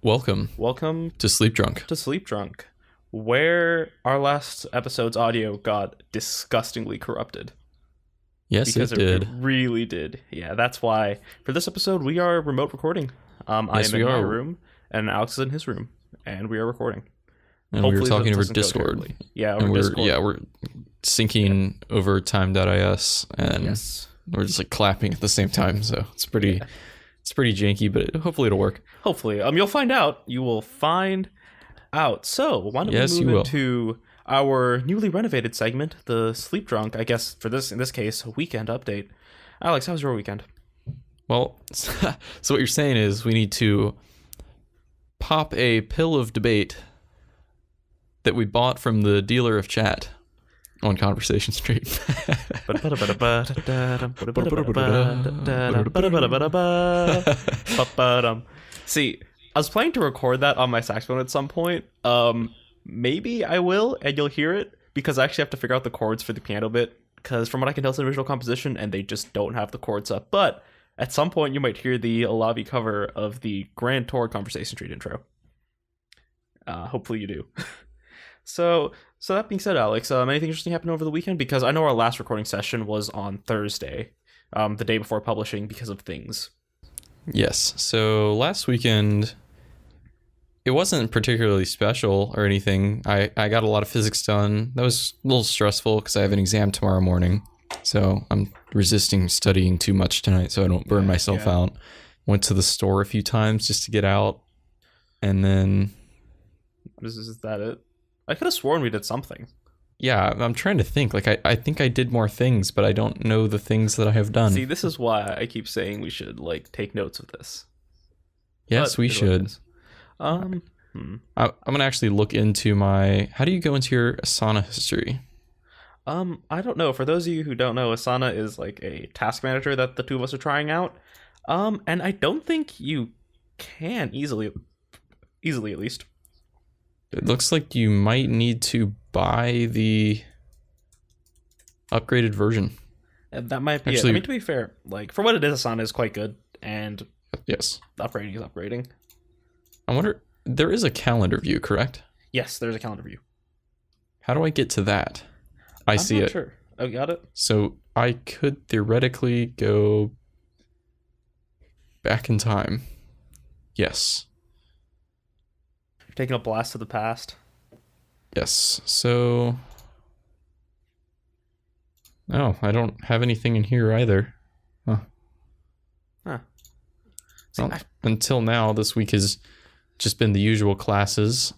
Welcome Welcome to Sleepdrunk. to Sleepdrunk, where our last episode's audio got disgustingly corrupted. Yes, Because it did. It really did. Yeah, that's why for this episode we are remote recording. I Yes, am we in my are. room, and Alex is in his room, and we are recording. And we were Hopefully talking this over doesn't go Discord. terribly. Yeah, And over we're Discord. we're syncing over time.is and Yes. we're just like clapping at the same time, so it's pretty janky, but hopefully it'll work. Hopefully. You'll find out. You will find out. So, why don't Yes, we you move will. into our newly renovated segment, the Sleep Drunk, I guess in this case, a weekend update. Alex, how was your weekend? Well, so what you're saying is we need to pop a pill of debate that we bought from the dealer of chat on Conversation Street. See, I was planning to record that on my saxophone at some point. Maybe I will, and you'll hear it, because I actually have to figure out the chords for the piano bit, because from what I can tell, it's an original composition, and they just don't have the chords up. But at some point, you might hear the Alavi cover of the Grand Tour Conversation Street intro. Hopefully you do. So that being said, Alex, anything interesting happened over the weekend? Because I know our last recording session was on Thursday, the day before publishing, because of things. Yes. So last weekend, it wasn't particularly special or anything. I got a lot of physics done. That was a little stressful because I have an exam tomorrow morning. So I'm resisting studying too much tonight so I don't burn myself out. Went to the store a few times just to get out. And then... Is that it? I could have sworn we did something. Yeah, I'm trying to think. Like, I think I did more things, but I don't know the things that I have done. See, this is why I keep saying we should, take notes of this. Yes, we should. I'm I'm going to actually look into my... How do you go into your Asana history? I don't know. For those of you who don't know, Asana is like a task manager that the two of us are trying out. And I don't think you can easily at least. It looks like you might need to buy the upgraded version. That might be Actually, it. I mean, to be fair, for what it is, Asana is quite good, and yes, upgrading is upgrading. I wonder, there is a calendar view, correct? Yes, there's a calendar view. How do I get to that? I'm see not it. Sure. Oh, got it. So I could theoretically go back in time. Yes. Taking a blast to the past. Yes. So... Oh, I don't have anything in here either. Huh. See, well, until now, this week has just been the usual classes.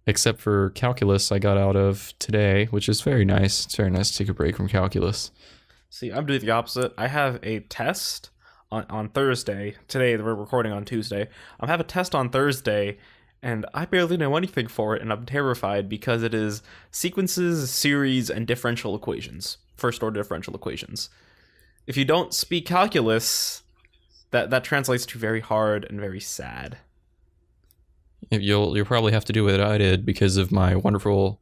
Except for calculus I got out of today, which is very nice. It's very nice to take a break from calculus. See, I'm doing the opposite. I have a test on Thursday. Today, we're recording on Tuesday. I have a test on Thursday, and I barely know anything for it, and I'm terrified because it is sequences, series, and differential equations. First-order differential equations. If you don't speak calculus, that translates to very hard and very sad. You'll probably have to do what I did because of my wonderful,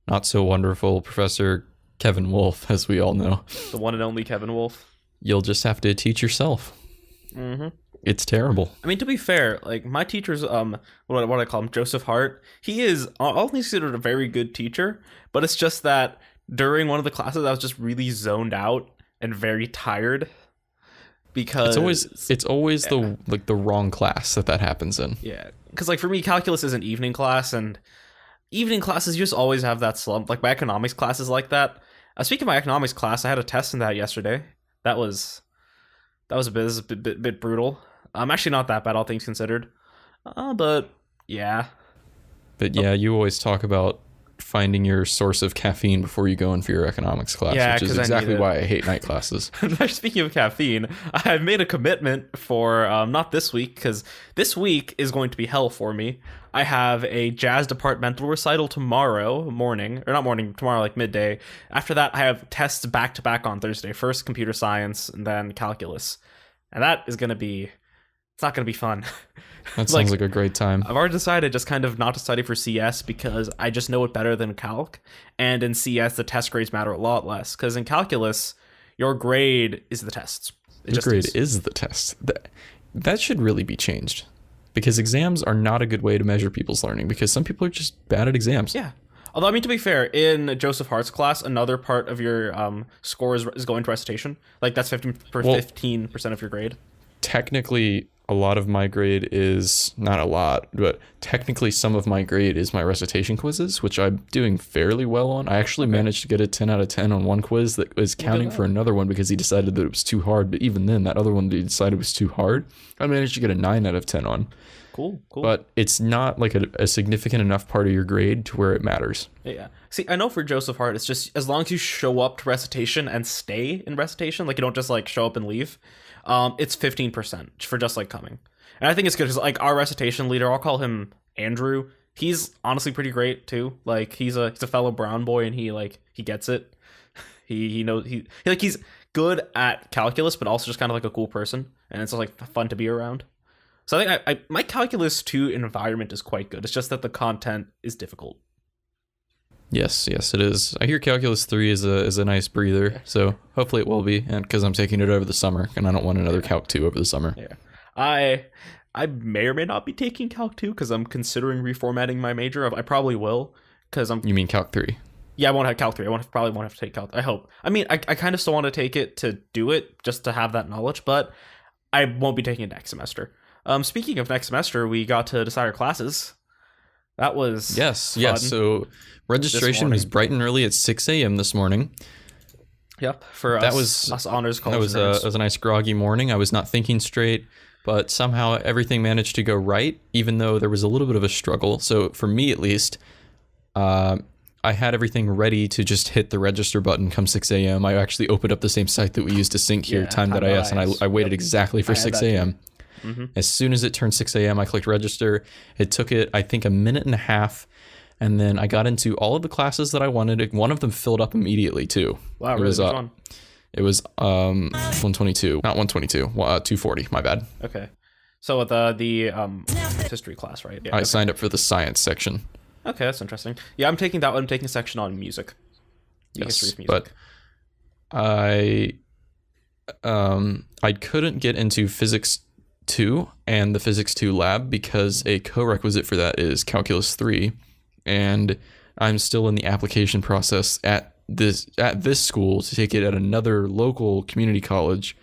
not so wonderful professor Kevin Wolf, as we all know. The one and only Kevin Wolf. You'll just have to teach yourself. Mm-hmm. It's terrible. I mean, to be fair, my teacher's what I call him, Joseph Hart. He is all considered a very good teacher, but it's just that during one of the classes I was just really zoned out and very tired because it's always the wrong class that happens in. Yeah, because for me, calculus is an evening class, and evening classes you just always have that slump. My economics class is like that. Speaking of my economics class, I had a test in that yesterday. That was a bit brutal. Actually not that bad, all things considered. But yeah. But yeah, you always talk about finding your source of caffeine before you go in for your economics class, which is exactly why I hate night classes. Speaking of caffeine, I've made a commitment for not this week, because this week is going to be hell for me. I have a jazz departmental recital tomorrow morning, or not morning, tomorrow midday. After that, I have tests back to back on Thursday. First computer science, and then calculus, and that is going to be... It's not going to be fun. That sounds like a great time. I've already decided just kind of not to study for CS because I just know it better than calc. And in CS, the test grades matter a lot less. Because in calculus, your grade is the tests. Your grade is the test. That should really be changed. because exams are not a good way to measure people's learning because some people are just bad at exams. Yeah. Although, I mean, to be fair, in Joseph Hart's class, another part of your score is going to recitation. Like, that's 15% of your grade. Technically, a lot of my grade is not a lot, but technically some of my grade is my recitation quizzes, which I'm doing fairly well on. I actually managed to get a 10 out of 10 on one quiz that was counting for another one because he decided that it was too hard. But even then, that other one that he decided was too hard, I managed to get a 9 out of 10 on. Cool. But it's not like a significant enough part of your grade to where it matters. Yeah. See, I know for Joseph Hart, it's just as long as you show up to recitation and stay in recitation, like you don't just like show up and leave, it's 15% for just like coming. And I think it's good because like our recitation leader, I'll call him Andrew. He's honestly pretty great too. Like he's a fellow brown boy and he gets it. He knows he's good at calculus, but also just kind of like a cool person, and it's like fun to be around. So I think my calculus 2 environment is quite good. It's just that the content is difficult. Yes, it is. I hear calculus 3 is a nice breather, so hopefully it will be, and because I'm taking it over the summer, and I don't want another Calc 2 over the summer. Yeah, I may or may not be taking Calc 2 because I'm considering reformatting my major. I probably will because I'm. You mean Calc 3? Yeah, I won't have Calc 3. Probably won't have to take Calc. I hope. I mean, I kind of still want to take it to do it, just to have that knowledge, but I won't be taking it next semester. Speaking of next semester, we got to decide our classes. That was yes. fun. So registration was bright and early at 6 a.m. this morning. Yep, for us honors college. It was a nice groggy morning. I was not thinking straight, but somehow everything managed to go right, even though there was a little bit of a struggle. So for me, at least, I had everything ready to just hit the register button come 6 a.m. I actually opened up the same site that we used to sync here, time.is, and I waited exactly for 6 a.m. Mm-hmm. As soon as it turned 6 a.m., I clicked register. It took it, I think, a minute and a half. And then I got into all of the classes that I wanted. One of them filled up immediately, too. Wow, really? Which one? It was 122. Not 122. 240. My bad. Okay. So with the history class, right? Yeah, I signed up for the science section. Okay, that's interesting. Yeah, I'm taking that one. I'm taking a section on music. The history of music. But I couldn't get into physics 2 and the physics 2 lab because a co-requisite for that is calculus 3, and I'm still in the application process at this school to take it at another local community college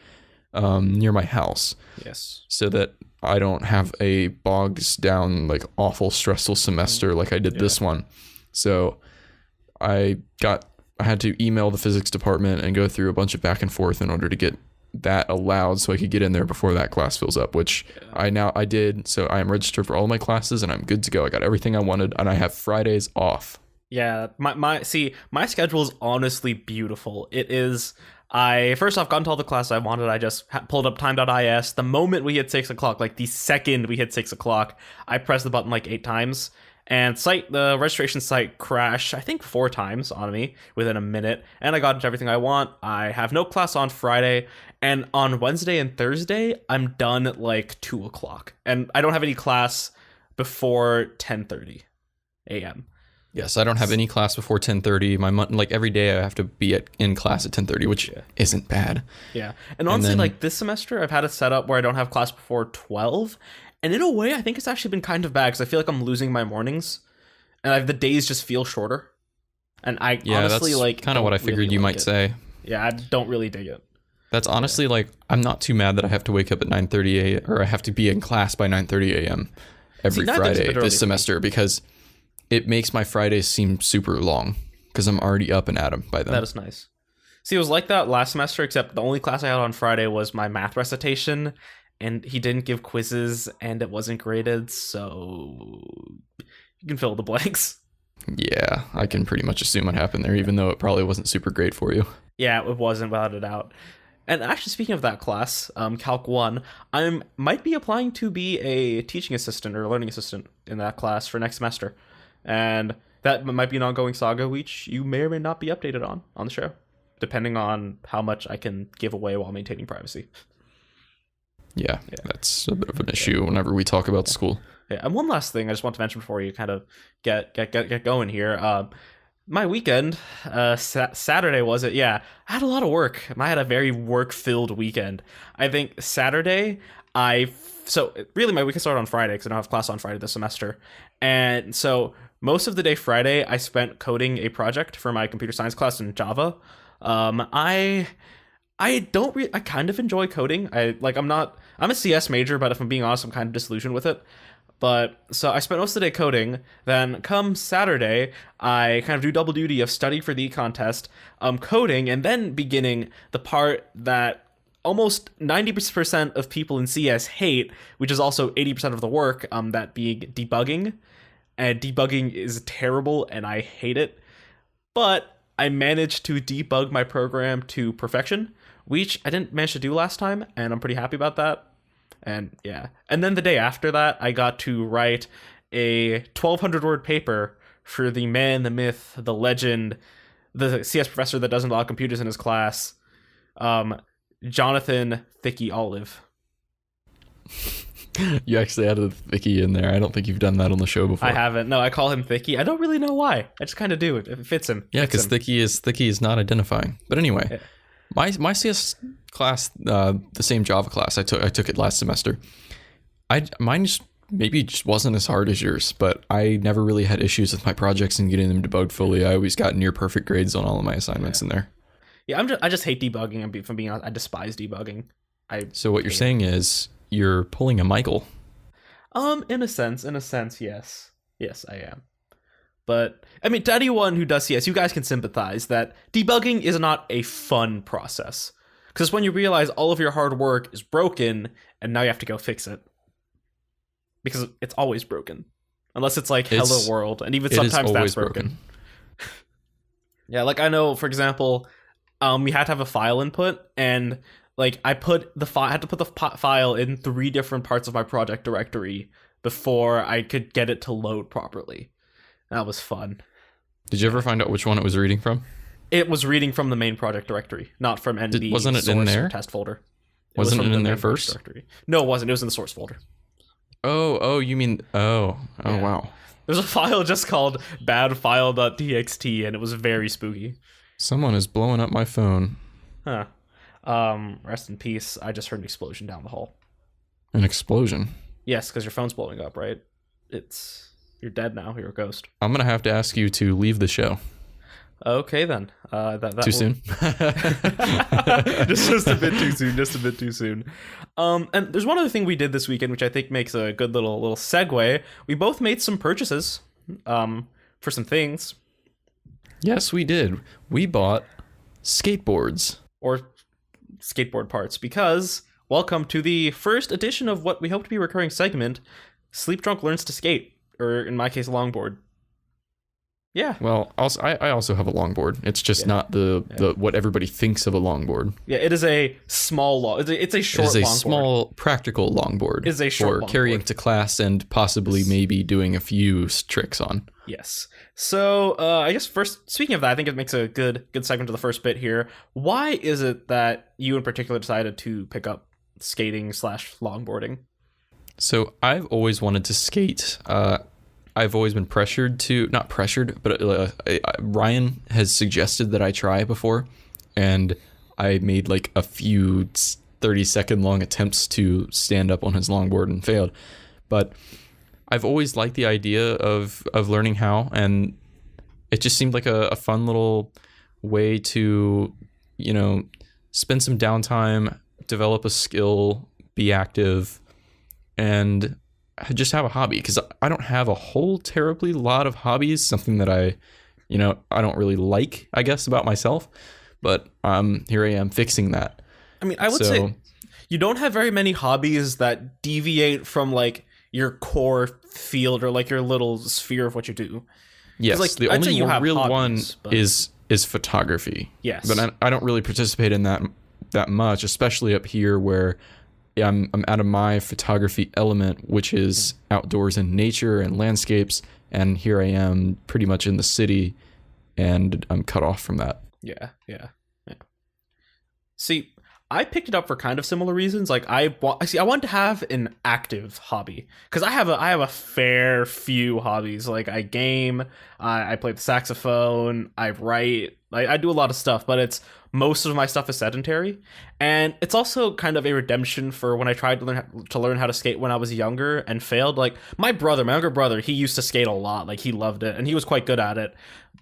near my house. Yes. So that I don't have a bogs down like awful stressful semester like I did this one. So I had to email the physics department and go through a bunch of back and forth in order to get that allowed so I could get in there before that class fills up, which I did. So I am registered for all my classes and I'm good to go. I got everything I wanted and I have Fridays off. Yeah, my schedule is honestly beautiful. It is. I first off got into all the classes I wanted. I just pulled up time.is. The moment we hit 6 o'clock, like the second we hit 6 o'clock, I pressed the button like 8 times. And the registration site crashed, I think 4 times on me within a minute. And I got into everything I want. I have no class on Friday. And on Wednesday and Thursday, I'm done at like 2 o'clock. And I don't have any class before 10:30 a.m. Yes, I don't have any class before 10:30. Like every day I have to be in class at 10:30, which isn't bad. Yeah. And honestly, like this semester, I've had it set up where I don't have class before 12. And in a way, I think it's actually been kind of bad because I feel like I'm losing my mornings, and the days just feel shorter. And I honestly that's like kind of what I figured you might say. Yeah, I don't really dig it. That's honestly like I'm not too mad that I have to wake up at 9:30 a.m. or I have to be in class by 9:30 a.m. every Friday this semester because it makes my Fridays seem super long because I'm already up and at 'em by then. That is nice. See, it was like that last semester, except the only class I had on Friday was my math recitation. And he didn't give quizzes, and it wasn't graded, so you can fill the blanks. Yeah, I can pretty much assume what happened there, even though it probably wasn't super great for you. Yeah, it wasn't, without a doubt. And actually, speaking of that class, Calc 1, I might be applying to be a teaching assistant or learning assistant in that class for next semester. And that might be an ongoing saga, which you may or may not be updated on the show, depending on how much I can give away while maintaining privacy. Yeah, that's a bit of an issue whenever we talk about school. Yeah, and one last thing I just want to mention before you kind of get going here. My weekend, Saturday was it? Yeah, I had a lot of work. I had a very work-filled weekend. I think Saturday I so really my week started on Friday because I don't have class on Friday this semester. And so most of the day Friday I spent coding a project for my computer science class in Java. I kind of enjoy coding. I'm a CS major, but if I'm being honest, I'm kind of disillusioned with it. But so I spent most of the day coding. Then come Saturday, I kind of do double duty of studying for the contest, coding, and then beginning the part that almost 90% of people in CS hate, which is also 80% of the work, that being debugging. And debugging is terrible, and I hate it. But I managed to debug my program to perfection, which I didn't manage to do last time, and I'm pretty happy about that. And yeah. And then the day after that, I got to write a 1,200-word paper for the man, the myth, the legend, the CS professor that doesn't allow computers in his class, Jonathan Thicky Olive. You actually added Thicky in there. I don't think you've done that on the show before. I haven't. No, I call him Thicky. I don't really know why. I just kind of do. It fits him. Yeah, because Thicky is not identifying. But anyway, yeah. My CS class, the same Java class, I took it last semester. Mine just wasn't as hard as yours, but I never really had issues with my projects and getting them debugged fully. I always got near perfect grades on all of my assignments in there. Yeah, I just hate debugging. If I'm being honest, I despise debugging. So what you're saying is you're pulling a Michael. In a sense, yes. Yes, I am. But, I mean, to anyone who does CS, you guys can sympathize that debugging is not a fun process. Because when you realize all of your hard work is broken, and now you have to go fix it. Because it's always broken. Unless it's like Hello World, and even sometimes that's broken. Yeah, like I know, for example, we had to have a file input, and like I had to put the file in 3 different parts of my project directory before I could get it to load properly. That was fun. Did you ever find out which one it was reading from? It was reading from the main project directory, not from NB wasn't it in there? Test folder. Wasn't it in there first? Directory. No, it wasn't. It was in the source folder. Oh, you mean yeah. Wow. There's a file just called badfile.txt, and it was very spooky. Someone is blowing up my phone. Huh. Rest in peace. I just heard an explosion down the hall. An explosion? Yes, because your phone's blowing up, right? You're dead now. You're a ghost. I'm gonna have to ask you to leave the show. Okay then. Soon? just a bit too soon. And there's one other thing we did this weekend, which I think makes a good little segue. We both made some purchases, for some things. Yes, we did. We bought skateboards. Or skateboard parts, because welcome to the first edition of what we hope to be a recurring segment, Sleepdrunk Learns to Skate, or in my case, a longboard. Yeah. Well, also, I also have a longboard. It's just not the what everybody thinks of a longboard. Yeah, it is a small it's a short longboard. It is a small practical longboard. It's a short for carrying to class and possibly maybe doing a few tricks on. Yes. So, I guess first, speaking of that, I think it makes a good segment to the first bit here. Why is it that you in particular decided to pick up skating / longboarding? So I've always wanted to skate. I've always been not pressured, but Ryan has suggested that I try before, and I made like a few 30-second long attempts to stand up on his longboard and failed. But I've always liked the idea of learning how, and it just seemed like a fun little way to, spend some downtime, develop a skill, be active, and just have a hobby, because I don't have a whole terribly lot of hobbies, something that I don't really like, I guess, about myself, but here I am fixing that. I mean, I would say you don't have very many hobbies that deviate from like your core field or like your little sphere of what you do. Yes, like, the only real one is photography. Yes, but I don't really participate in that much, especially up here where I'm out of my photography element, which is outdoors in nature and landscapes, and here I am pretty much in the city, and I'm cut off from that. Yeah. See, I picked it up for kind of similar reasons. Like I want to have an active hobby because I have a fair few hobbies. Like I game, I play the saxophone, I write, I do a lot of stuff, but it's most of my stuff is sedentary, and it's also kind of a redemption for when I tried to learn how to skate when I was younger and failed. Like my younger brother, he used to skate a lot. Like he loved it and he was quite good at it,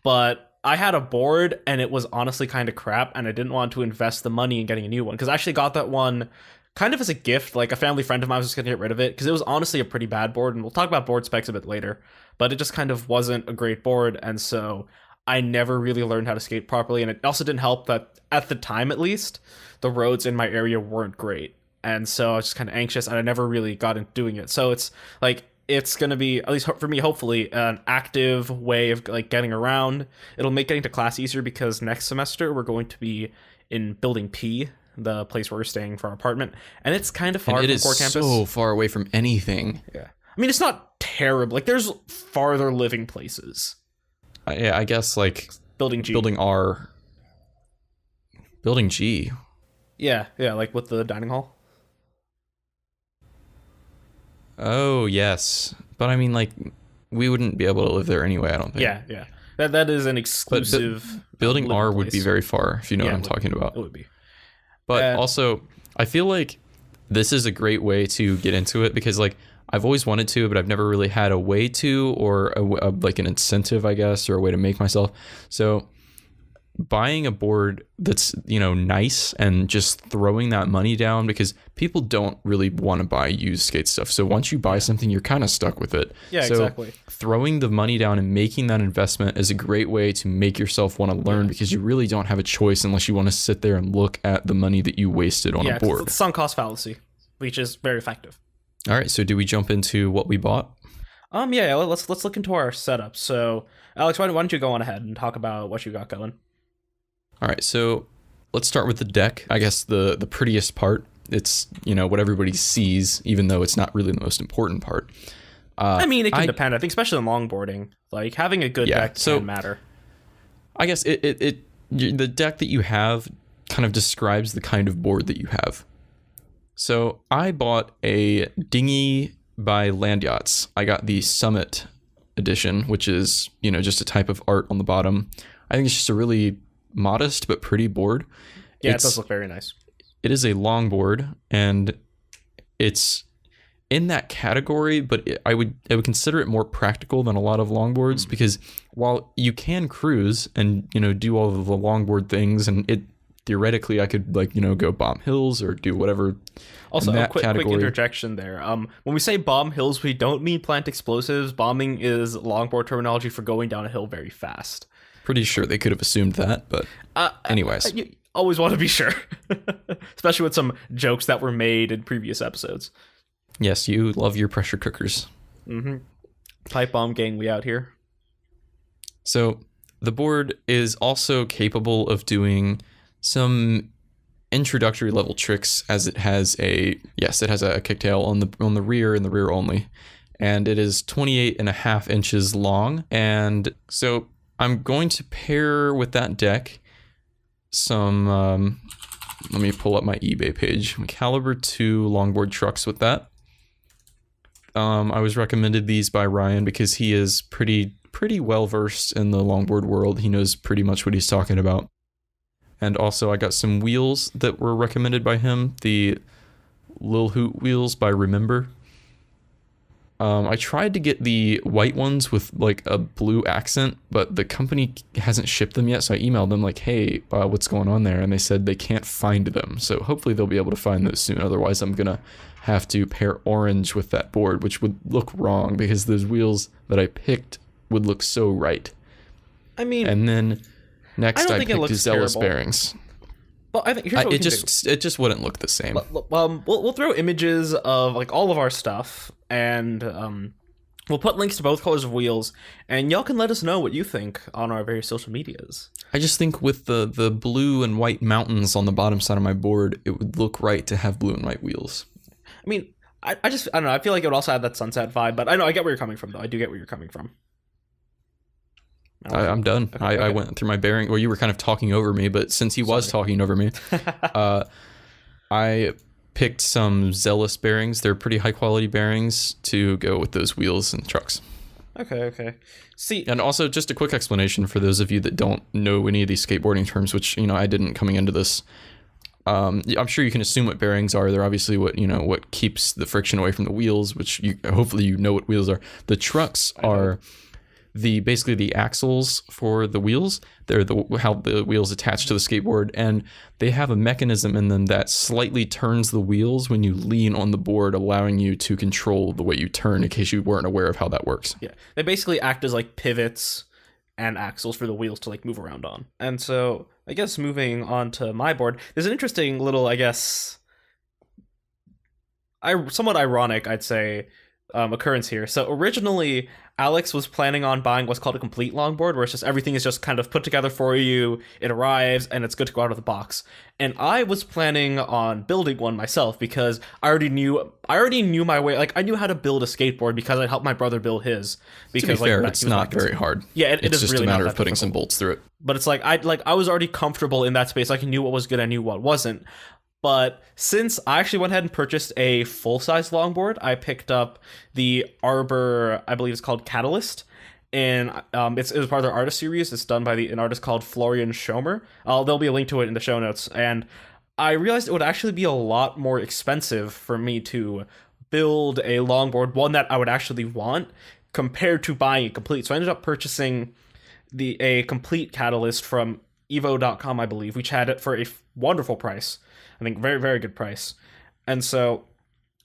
but I had a board and it was honestly kind of crap, and I didn't want to invest the money in getting a new one because I actually got that one kind of as a gift. Like a family friend of mine was just going to get rid of it because it was honestly a pretty bad board, and we'll talk about board specs a bit later, but it just kind of wasn't a great board, and so I never really learned how to skate properly. And it also didn't help that at the time, at least, the roads in my area weren't great, and so I was just kind of anxious, and I never really got into doing it. So it's like, it's going to be, at least for me, hopefully, an active way of like getting around. It'll make getting to class easier because next semester we're going to be in Building P, the place where we're staying for our apartment, and it's kind of far from core campus. It is so far away from anything. Yeah, I mean, it's not terrible. Like there's farther living places. Yeah, I guess like Building G, Building R, Building G. Yeah, like with the dining hall. Oh, yes. But I mean, like, we wouldn't be able to live there anyway, I don't think. Yeah. That is an exclusive... Building R would place. Be very far, if you know what I'm talking about. It would be. But also, I feel like this is a great way to get into it because, like, I've always wanted to, but I've never really had a way to, or like an incentive, I guess, or a way to make myself. So buying a board that's, you know, nice and just throwing that money down, because people don't really want to buy used skate stuff. So once you buy something, you're kind of stuck with it. Yeah, so exactly. Throwing the money down and making that investment is a great way to make yourself want to learn, because you really don't have a choice unless you want to sit there and look at the money that you wasted on a board. It's the sunk cost fallacy, which is very effective. All right, so do we jump into what we bought? Yeah, let's look into our setup. So Alex, why don't you go on ahead and talk about what you got going? All right, so let's start with the deck. I guess the prettiest part. It's, you know, what everybody sees, even though it's not really the most important part. I mean, it can depend. I think, especially in longboarding, like having a good deck can matter. I guess the deck that you have kind of describes the kind of board that you have. So I bought a dinghy by Land Yachts. I got the Summit edition, which is, you know, just a type of art on the bottom. I think it's just a really modest but pretty board. Yeah, it does look very nice. It is a longboard, and it's in that category, but I would consider it more practical than a lot of longboards, because while you can cruise and, you know, do all of the longboard things, and it theoretically I could, like, you know, go bomb hills or do whatever. Also, a quick interjection there. When we say bomb hills, we don't mean plant explosives. Bombing is longboard terminology for going down a hill very fast. Pretty sure they could have assumed that, but anyways. You always want to be sure. Especially with some jokes that were made in previous episodes. Yes, you love your pressure cookers. Mm-hmm. Pipe bomb gang, we out here. So the board is also capable of doing some introductory level tricks, as it has a kicktail on the rear and the rear only. And it is 28.5 inches long. And so I'm going to pair with that deck some, let me pull up my eBay page, caliber 2 longboard trucks with that. I was recommended these by Ryan because he is pretty well versed in the longboard world. He knows pretty much what he's talking about. And also I got some wheels that were recommended by him, the Lil Hoot wheels by Remember. I tried to get the white ones with like a blue accent, but the company hasn't shipped them yet. So I emailed them like, hey, what's going on there? And they said they can't find them. So hopefully they'll be able to find those soon. Otherwise, I'm going to have to pair orange with that board, which would look wrong because those wheels that I picked would look so right. I mean, and then next I picked Zealous bearings. Well, I think here's what it just wouldn't look the same. We'll throw images of like all of our stuff, and we'll put links to both colors of wheels, and y'all can let us know what you think on our various social medias. I just think with the blue and white mountains on the bottom side of my board, it would look right to have blue and white wheels. I mean, I don't know. I feel like it would also have that sunset vibe, but I get where you're coming from, though. I do get where you're coming from. I'm done. I went through my bearing. Well, you were kind of talking over me, but since he was talking over me, I picked some Zealous bearings. They're pretty high quality bearings to go with those wheels and trucks. Okay. See, And also, just a quick explanation for those of you that don't know any of these skateboarding terms, which, I didn't coming into this. I'm sure you can assume what bearings are. They're obviously what keeps the friction away from the wheels, which hopefully you know what wheels are. The trucks are basically the axles for the wheels. They're how the wheels attach to the skateboard, and they have a mechanism in them that slightly turns the wheels when you lean on the board, allowing you to control the way you turn, in case you weren't aware of how that works. Yeah, they basically act as like pivots and axles for the wheels to like move around on. And so I guess moving on to my board, there's an interesting little, I guess, somewhat ironic, I'd say, occurrence here. So originally, Alex was planning on buying what's called a complete longboard, where it's just everything is just kind of put together for you, it arrives, and it's good to go out of the box. And I was planning on building one myself because I already knew my way. Like, I knew how to build a skateboard because I helped my brother build his. Because, to be fair, it's not very hard. Yeah, it it's is just really a matter not of putting difficult. some bolts through it. But it's like I was already comfortable in that space. Like, I knew what was good, I knew what wasn't. But since I actually went ahead and purchased a full-size longboard, I picked up the Arbor, I believe it's called Catalyst, and it was part of their artist series. It's done by an artist called Florian Schomer. There'll be a link to it in the show notes. And I realized it would actually be a lot more expensive for me to build a longboard, one that I would actually want, compared to buying it complete. So I ended up purchasing a complete Catalyst from evo.com, I believe, which had it for a wonderful price. I think very, very good price. And so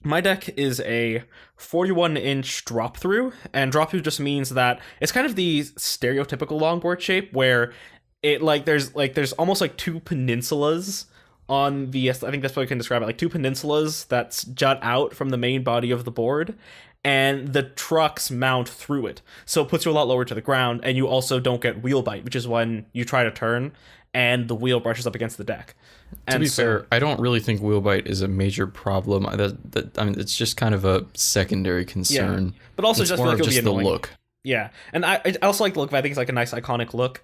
my deck is a 41-inch drop through, and drop through just means that it's kind of the stereotypical longboard shape where there's almost like two peninsulas on the, I think that's what I can describe it, like two peninsulas that jut out from the main body of the board, and the trucks mount through it. So it puts you a lot lower to the ground, and you also don't get wheel bite, which is when you try to turn and the wheel brushes up against the deck. To be fair, I don't really think wheel bite is a major problem. I mean, it's just kind of a secondary concern. Yeah, but also it's just more like of it'll be just the annoying. look. Yeah, and I also like the look. I think it's like a nice iconic look.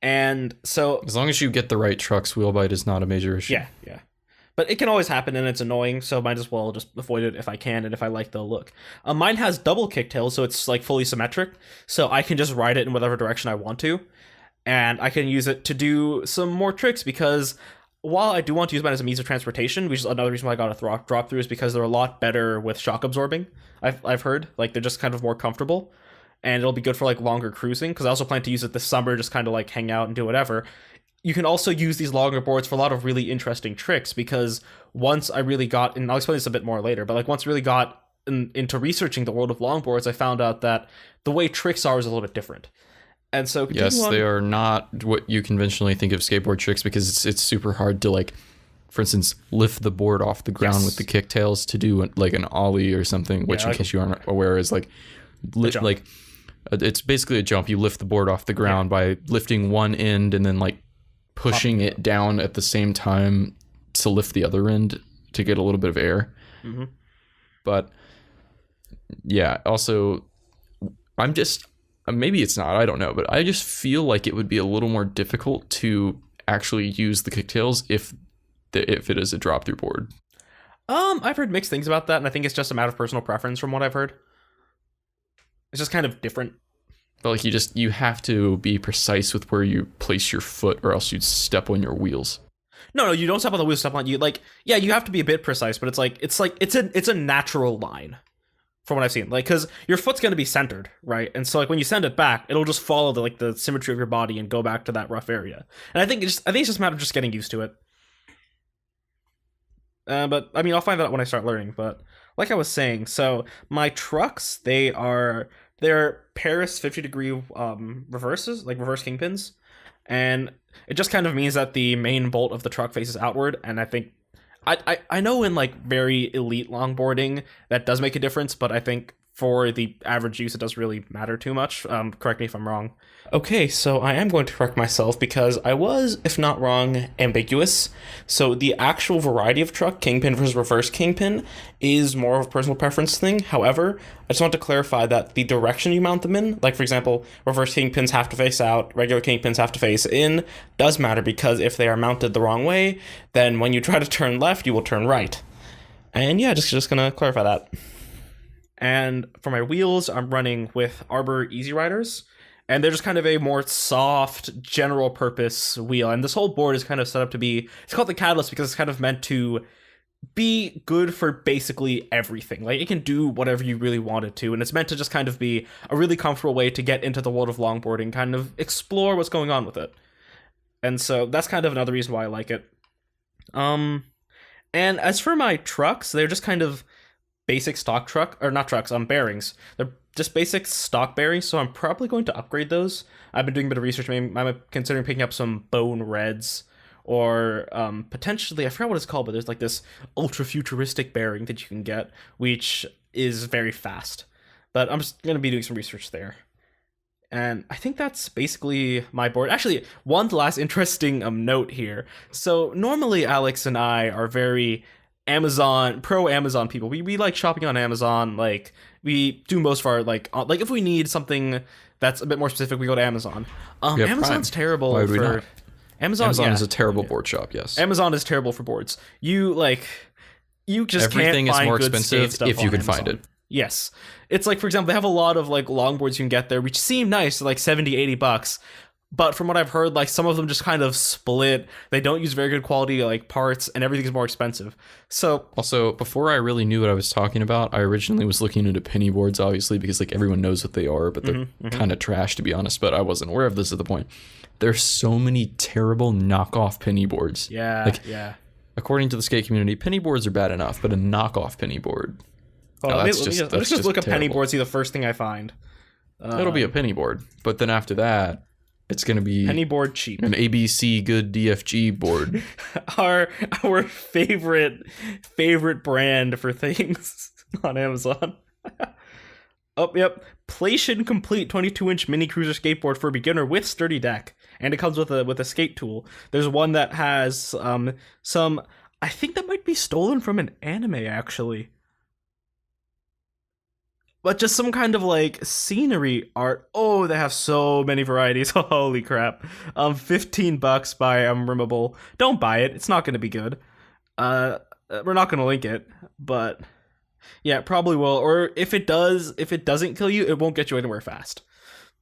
And so as long as you get the right trucks, wheel bite is not a major issue. Yeah. But it can always happen, and it's annoying, so might as well just avoid it if I can, and if I like the look. Mine has double kicktails, so it's like fully symmetric, so I can just ride it in whatever direction I want to, and I can use it to do some more tricks, because while I do want to use mine as a means of transportation, which is another reason why I got a drop through, is because they're a lot better with shock absorbing. I've heard, like, they're just kind of more comfortable, and it'll be good for like longer cruising, because I also plan to use it this summer, just kind of like hang out and do whatever. You can also use these longer boards for a lot of really interesting tricks, because once I really got, and I'll explain this a bit more later, but like once I really got into researching the world of longboards, I found out that the way tricks are is a little bit different. And so yes, they are not what you conventionally think of skateboard tricks, because it's super hard to, like, for instance, lift the board off the ground with the kicktails to do like an ollie or something, which, in case you aren't aware, is like it's basically a jump. You lift the board off the ground by lifting one end and then like pushing it down at the same time to lift the other end to get a little bit of air. Mm-hmm. But yeah, also I'm just, maybe it's not, I don't know, but I just feel like it would be a little more difficult to actually use the kicktails if it is a drop through board. I've heard mixed things about that, and I think it's just a matter of personal preference from what I've heard. It's just kind of different. But like you have to be precise with where you place your foot, or else you'd step on your wheels. No, you don't step on the wheels, step on you. Like, yeah, you have to be a bit precise, but it's a natural line from what I've seen. Like, because your foot's going to be centered, right? And so like when you send it back, it'll just follow the symmetry of your body and go back to that rough area. And I think it's just a matter of just getting used to it. But I mean, I'll find that out when I start learning. But like I was saying, so my trucks, they're Paris 50-degree reverses, like reverse kingpins, and it just kind of means that the main bolt of the truck faces outward. And I think I know in like very elite longboarding that does make a difference, but I think for the average use, it doesn't really matter too much. Correct me if I'm wrong. Okay, so I am going to correct myself because I was, if not wrong, ambiguous. So the actual variety of truck, kingpin versus reverse kingpin, is more of a personal preference thing. However, I just want to clarify that the direction you mount them in, like for example, reverse kingpins have to face out, regular kingpins have to face in, does matter because if they are mounted the wrong way, then when you try to turn left, you will turn right. And yeah, just gonna clarify that. And for my wheels, I'm running with Arbor Easy Riders. And they're just kind of a more soft, general purpose wheel. And this whole board is kind of set up to be, it's called the Catalyst because it's kind of meant to be good for basically everything. Like, it can do whatever you really want it to. And it's meant to just kind of be a really comfortable way to get into the world of longboarding, kind of explore what's going on with it. And so that's kind of another reason why I like it. And as for my trucks, they're just kind of basic stock truck, or not trucks, bearings. They're just basic stock bearings, so I'm probably going to upgrade those. I've been doing a bit of research. Maybe I'm considering picking up some bone reds, or potentially, I forgot what it's called, but there's like this ultra futuristic bearing that you can get, which is very fast. But I'm just going to be doing some research there. And I think that's basically my board. Actually, one last interesting note here. So normally Alex and I are very pro Amazon people. We like shopping on Amazon. Like, we do most of our like if we need something that's a bit more specific, we go to Amazon. Amazon's Prime. terrible. Why would we for not? Amazon is a terrible board shop. Yes, Amazon is terrible for boards. You just everything can't is find more good skate expensive stuff if you on can Amazon. find it. Yes. It's like, for example, they have a lot of like longboards you can get there, which seem nice, like $70-$80. But from what I've heard, like some of them just kind of split. They don't use very good quality like parts, and everything's more expensive. So also, before I really knew what I was talking about, I originally was looking into penny boards, obviously, because like everyone knows what they are, but they're kind of trash, to be honest. But I wasn't aware of this at the point. There's so many terrible knockoff penny boards. Yeah, according to the skate community, penny boards are bad enough, but a knockoff penny board. Let me just look up penny boards, see the first thing I find. It'll be a penny board, but then after that, it's going to be penny board cheap. An ABC good DFG board. our favorite brand for things on Amazon. Oh, yep. Plation Complete 22-inch mini cruiser skateboard for a beginner with sturdy deck, and it comes with a skate tool. There's one that has some, I think that might be stolen from an anime actually. But just some kind of like scenery art. Oh, they have so many varieties. Holy crap. $15 by Rimmable. Don't buy it. It's not going to be good. We're not going to link it, but yeah, it probably will. Or if it doesn't kill you, it won't get you anywhere fast.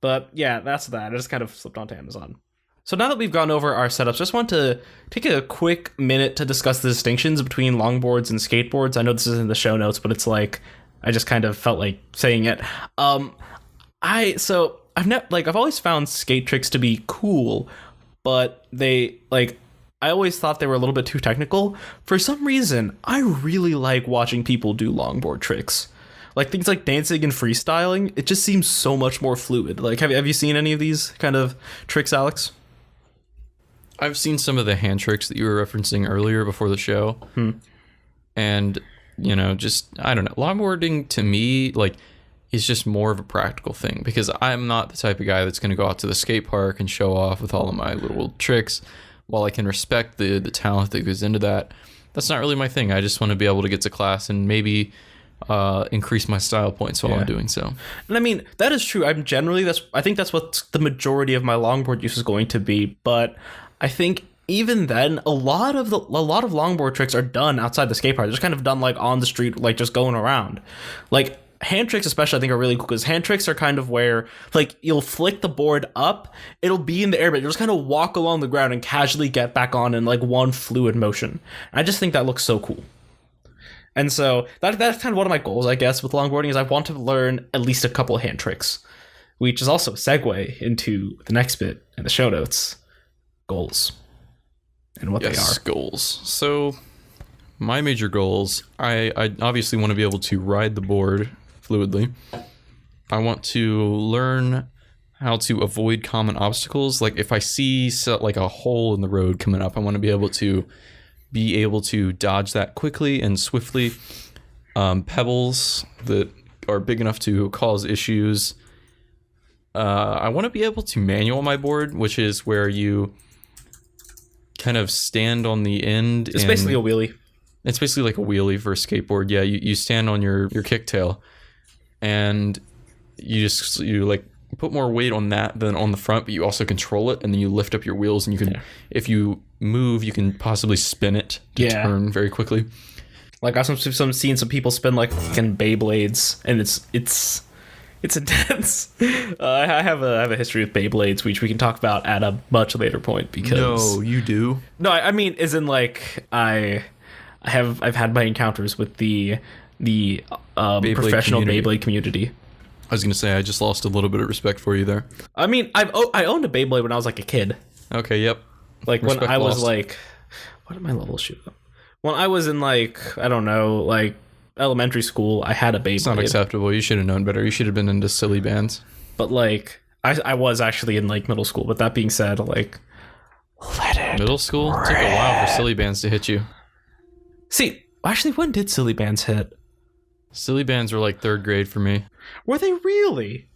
But yeah, that's that. I just kind of slipped onto Amazon. So now that we've gone over our setups, just want to take a quick minute to discuss the distinctions between longboards and skateboards. I know this is in the show notes, but it's like, I just kind of felt like saying it. I've always found skate tricks to be cool, but I always thought they were a little bit too technical. For some reason, I really like watching people do longboard tricks. Like things like dancing and freestyling, it just seems so much more fluid. Like, have you seen any of these kind of tricks, Alex? I've seen some of the hand tricks that you were referencing earlier before the show. And you know, just, I don't know, longboarding to me, like, is just more of a practical thing because I'm not the type of guy that's going to go out to the skate park and show off with all of my little tricks. While I can respect the talent that goes into that, that's not really my thing. I just want to be able to get to class and maybe increase my style points while I'm doing so. And I mean, that is true. I think that's what the majority of my longboard use is going to be, but I think even then, a lot of longboard tricks are done outside the skate park. They're just kind of done like on the street, like just going around. Like hand tricks especially, I think, are really cool because hand tricks are kind of where like you'll flick the board up, it'll be in the air, but you'll just kind of walk along the ground and casually get back on in like one fluid motion. I just think that looks so cool. And so that's kind of one of my goals, I guess, with longboarding is I want to learn at least a couple hand tricks, which is also a segue into the next bit in the show notes, goals. And what they are. Goals. So my major goals, I obviously want to be able to ride the board fluidly. I want to learn how to avoid common obstacles. Like if I see like a hole in the road coming up, I want to be able to dodge that quickly and swiftly. Pebbles that are big enough to cause issues. I want to be able to manual my board, which is where you kind of stand on the end. It's basically a wheelie. It's basically like a wheelie for a skateboard. Yeah, you stand on your kicktail, and you like put more weight on that than on the front, but you also control it, and then you lift up your wheels, and you can, if you move, you can possibly spin it to turn very quickly. Like I've seen some people spin like fucking Beyblades, and it's intense. I have a history with Beyblades, which we can talk about at a much later point. Because no, you do. No, I mean, as in like I've had my encounters with the Beyblade professional Beyblade community. I was gonna say I just lost a little bit of respect for you there. I mean, I owned a Beyblade when I was like a kid. Okay, yep. Like respect when I was like, what did my level shoot up? When I was in like, I don't know, like elementary school, I had a Beyblade. It's not acceptable. You should have known better. You should have been into silly bands. But like, I was actually in like middle school. But that being said, like, middle school? It took a while for silly bands to hit you. See, actually, when did silly bands hit? Silly bands were like 3rd grade for me. Were they really?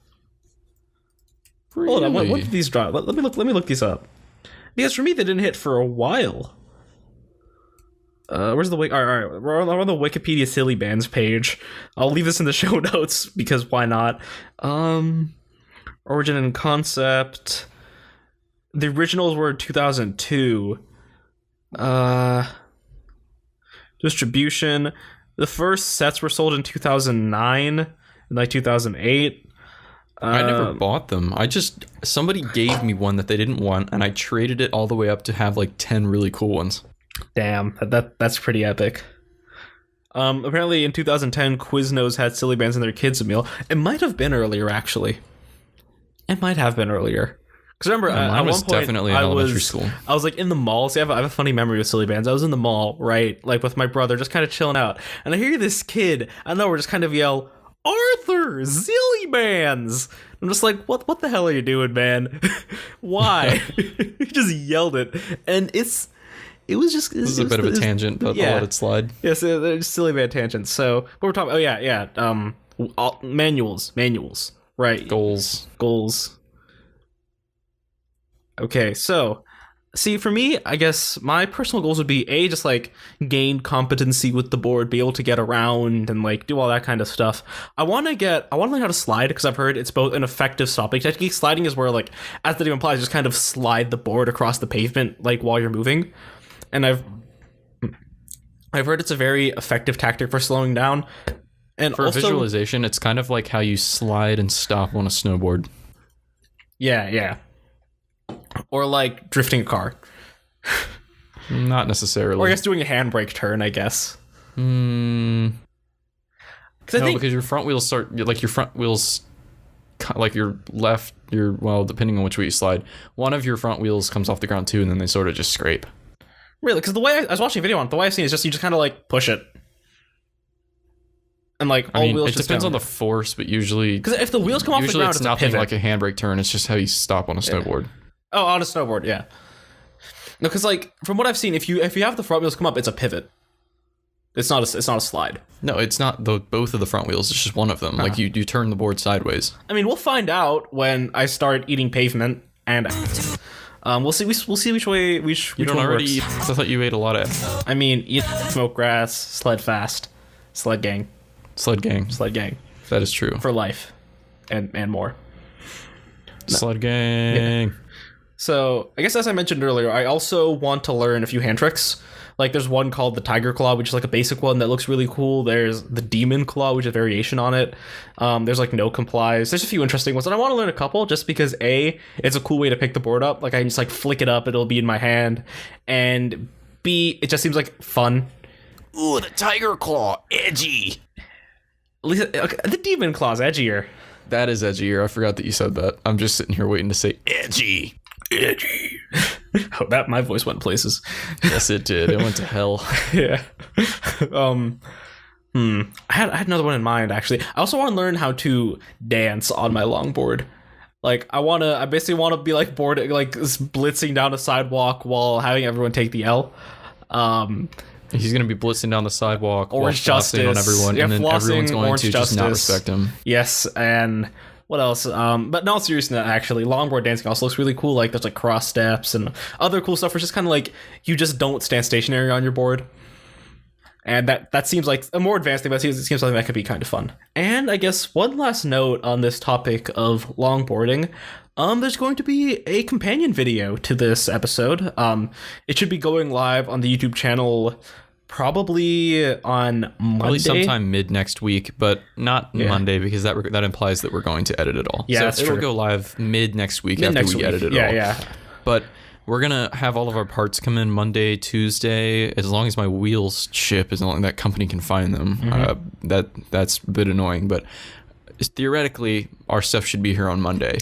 Hold on, when did these drop? Let me look these up. Because for me, they didn't hit for a while. Where's the all right, we're on the Wikipedia silly bands page. I'll leave this in the show notes because why not? Origin and concept. The originals were 2002. Distribution. The first sets were sold in 2009 and like 2008. I never bought them. Somebody gave me one that they didn't want, and I traded it all the way up to have like 10 really cool ones. Damn, that's pretty epic. Apparently in 2010, Quiznos had silly bands in their kids' meal. It might have been earlier, actually. It might have been earlier. Because remember, at one point, definitely in elementary school. I was like in the mall. See, I have a funny memory with silly bands. I was in the mall, right, like with my brother, just kind of chilling out, and I hear this kid. I know we're just kind of yell, "Arthur, silly bands!" I'm just like, what the hell are you doing, man? Why? He just yelled it, and this is a bit of a tangent, but I'll let it slide. Yes, it's silly band tangents. So what we're talking. Oh yeah. Manuals, right? Goals. Okay, so see, for me, I guess my personal goals would be just like gain competency with the board, be able to get around and like do all that kind of stuff. I want to learn how to slide because I've heard it's both an effective stopping technique. Sliding is where, like, as the name implies, just kind of slide the board across the pavement like while you're moving. And I've heard it's a very effective tactic for slowing down. And for also, visualization, it's kind of like how you slide and stop on a snowboard. Yeah. Or like drifting a car. Not necessarily. Or I guess doing a handbrake turn, I guess. Because your front wheels like your left, depending on which way you slide, one of your front wheels comes off the ground too, and then they sort of just scrape. Really? Because the way I was watching a video on it, the way I've seen it is just you just kind of like push it. And like all wheels it depends on the force, but usually... Because if the wheels come off the ground, it's nothing like a handbrake turn. It's just how you stop on a snowboard. Oh, on a snowboard, yeah. No, because like from what I've seen, if you have the front wheels come up, it's a pivot. It's not a slide. No, it's not both of the front wheels. It's just one of them. Like you turn the board sideways. I mean, we'll find out when I start eating pavement, and we'll see which way which you don't one already works. eat. I thought you ate a lot of. I mean, eat, smoke grass, sled fast, sled gang. That is true for life, and more. Sled gang. Yeah. So I guess as I mentioned earlier, I also want to learn a few hand tricks. Like there's one called the Tiger Claw, which is like a basic one that looks really cool. There's the Demon Claw, which is a variation on it. There's like No Complies. There's a few interesting ones, and I want to learn a couple just because A, it's a cool way to pick the board up. Like I can just like flick it up, it'll be in my hand, and B, it just seems like fun. Ooh, the Tiger Claw, edgy. At least the Demon Claw's edgier. That is edgier. I forgot that you said that. I'm just sitting here waiting to say edgy. Oh, that my voice went places. Yes, it did. It went to hell. Yeah. I had another one in mind actually. I also want to learn how to dance on my longboard. Like I basically want to be like blitzing down a sidewalk while having everyone take the L. He's going to be blitzing down the sidewalk, Orange flossing on Justice. everyone, Yeah, and then everyone's going Orange to just not Justice. respect him. Yes, and what else? But in all seriousness, actually, longboard dancing also looks really cool. Like, there's like cross steps and other cool stuff. Where it's just kind of like you just don't stand stationary on your board. And that seems like a more advanced thing, but it seems something that could be kind of fun. And I guess one last note on this topic of longboarding. There's going to be a companion video to this episode. It should be going live on the YouTube channel probably on Monday. Probably sometime mid next week, but not Monday because that implies that we're going to edit it all. Yeah, so that's it'll true. go live mid next week after we edit it all. Yeah. But we're gonna have all of our parts come in Monday, Tuesday, as long as my wheels ship, as long as that company can find them. That's a bit annoying, but theoretically, our stuff should be here on Monday,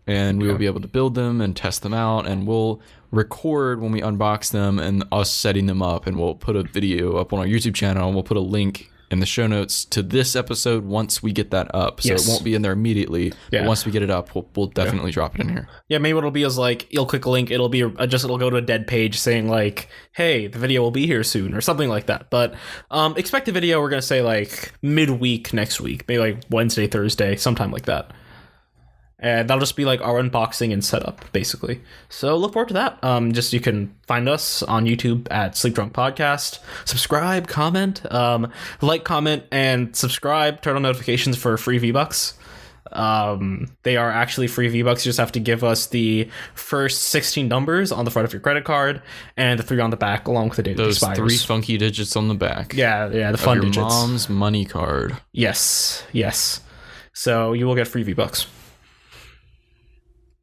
and we will be able to build them and test them out, and we'll record when we unbox them and us setting them up, and we'll put a video up on our YouTube channel, and we'll put a link in the show notes to this episode once we get that up. So it won't be in there immediately, but once we get it up, we'll definitely drop it in here. Yeah, maybe what it'll be is like, you'll click a link, it'll be it'll go to a dead page saying like, hey, the video will be here soon or something like that. But expect the video, we're going to say like midweek next week, maybe like Wednesday, Thursday, sometime like that. And that'll just be like our unboxing and setup, basically. So look forward to that. Just you can find us on YouTube at Sleepdrunk Podcast. Subscribe, comment, like, comment, and subscribe. Turn on notifications for free V-Bucks. They are actually free V-Bucks. You just have to give us the first 16 numbers on the front of your credit card and the 3 on the back, along with the date Those it expires. 3 funky digits on the back. Yeah, the fun of your digits. mom's money card. Yes. So you will get free V-Bucks.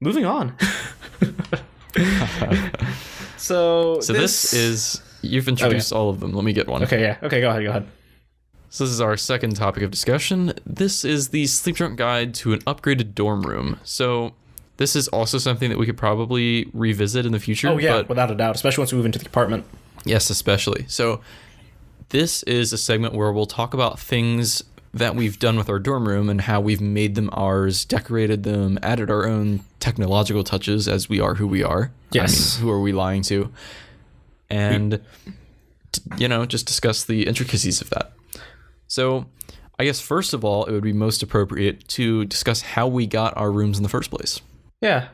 Moving on. So this is, you've introduced all of them. Let me get one. Okay, go ahead. So this is our second topic of discussion. This is the Sleepdrunk guide to an upgraded dorm room. So this is also something that we could probably revisit in the future. Oh yeah, but without a doubt, especially once we move into the apartment. yes, especially. So this is a segment where we'll talk about things that we've done with our dorm room and how we've made them ours, decorated them, added our own technological touches, as we are who we are. Yes. I mean, who are we lying to? And, just discuss the intricacies of that. So I guess first of all, it would be most appropriate to discuss how we got our rooms in the first place. Yeah.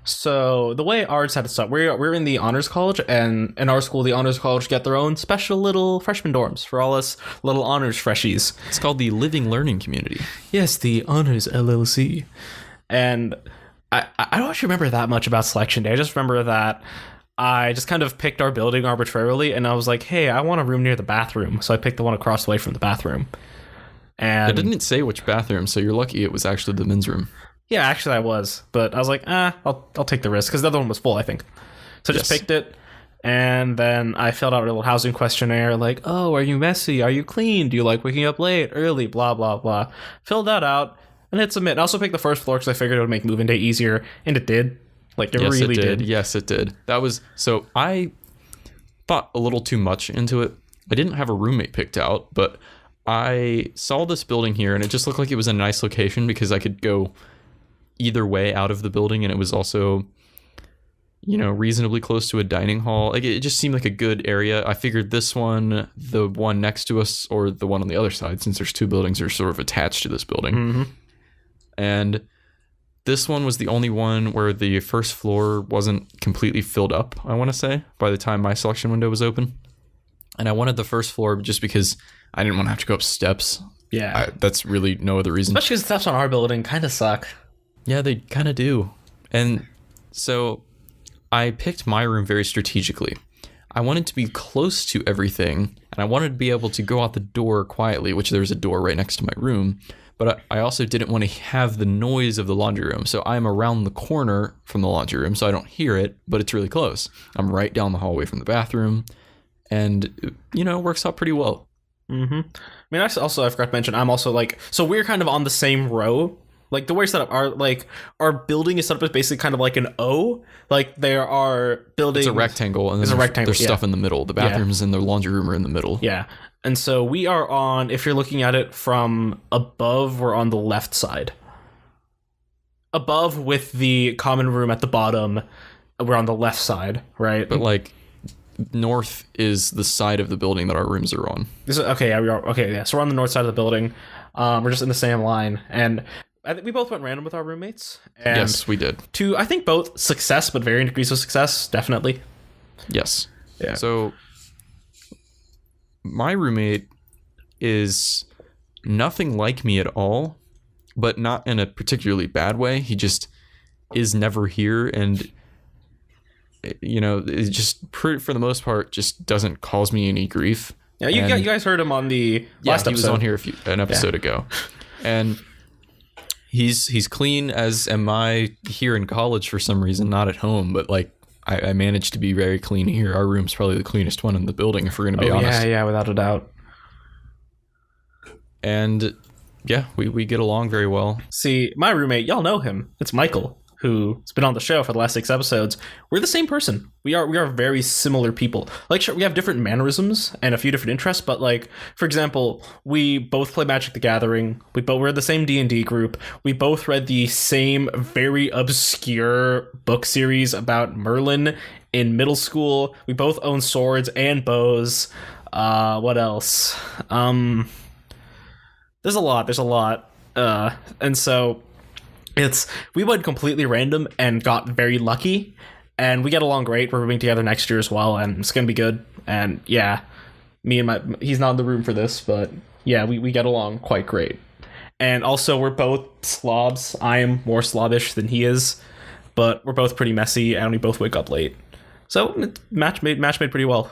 So the way ours had to start, we're in the honors college, and in our school, the honors college get their own special little freshman dorms for all us little honors freshies. It's called the Living Learning Community. Yes, the honors LLC. And I don't actually remember that much about selection day. I just remember that I just kind of picked our building arbitrarily, and I was like, hey, I want a room near the bathroom. So I picked the one across the way from the bathroom. And It didn't say which bathroom, so you're lucky it was actually the men's room. yeah, actually I was, but I was like, I'll take the risk because the other one was full, I think. So I just picked it, and then I filled out a little housing questionnaire, like, oh, are you messy? Are you clean? Do you like waking up late, early? Blah blah blah. Filled that out and hit submit. I also picked the first floor because I figured it would make moving day easier, and it did. Like it really did. Yes, it did. That was so. I thought a little too much into it. I didn't have a roommate picked out, but I saw this building here, and it just looked like it was a nice location because I could go either way out of the building, and it was also, reasonably close to a dining hall. Like it just seemed like a good area. I figured this one, the one next to us, or the one on the other side, since there's 2 buildings, are sort of attached to this building. Mm-hmm. And this one was the only one where the first floor wasn't completely filled up, I want to say, by the time my selection window was open. And I wanted the first floor just because I didn't want to have to go up steps. Yeah. That's really no other reason. Especially because steps on our building kind of suck. Yeah, they kind of do. And so I picked my room very strategically. I wanted to be close to everything, and I wanted to be able to go out the door quietly, which there's a door right next to my room. But I also didn't want to have the noise of the laundry room. So I'm around the corner from the laundry room, so I don't hear it, but it's really close. I'm right down the hallway from the bathroom, and, it works out pretty well. Mm-hmm. I mean, actually, also, I forgot to mention, I'm also like, so we're kind of on the same row. Like, the way it's set up, our building is set up as basically kind of like an O. Like, there are buildings. It's a rectangle, and then there's stuff in the middle. The bathrooms and the laundry room are in the middle. Yeah. And so we are on, if you're looking at it from above, we're on the left side. Above with the common room at the bottom, we're on the left side, right? But, north is the side of the building that our rooms are on. This is okay. Yeah, we are okay. Yeah, so we're on the north side of the building. We're just in the same line, and I think we both went random with our roommates. And Yes, we did. to, I think, both success, but varying degrees of success, definitely. Yes. Yeah. So my roommate is nothing like me at all, but not in a particularly bad way. He just is never here, and it just for the most part just doesn't cause me any grief. Yeah, you guys heard him on the last episode. He was on here an episode ago, and he's clean, as am I here in college for some reason, not at home, but like I managed to be very clean here. Our room's probably the cleanest one in the building, if we're going to be honest. Yeah, without a doubt. And yeah, we get along very well. See, my roommate, y'all know him. It's Michael, who's been on the show for the last 6 episodes. We're the same person. We are very similar people. Like, sure, we have different mannerisms and a few different interests, but like, for example, we both play Magic the Gathering. We're the same D&D group. We both read the same very obscure book series about Merlin in middle school. We both own swords and bows. What else? There's a lot. And so we went completely random and got very lucky, and we get along great. We're moving together next year as well, and it's gonna be good. And yeah, he's not in the room for this, but yeah, we get along quite great. And also, we're both slobs. I am more slobbish than he is, but we're both pretty messy, and we both wake up late. So it's match made pretty well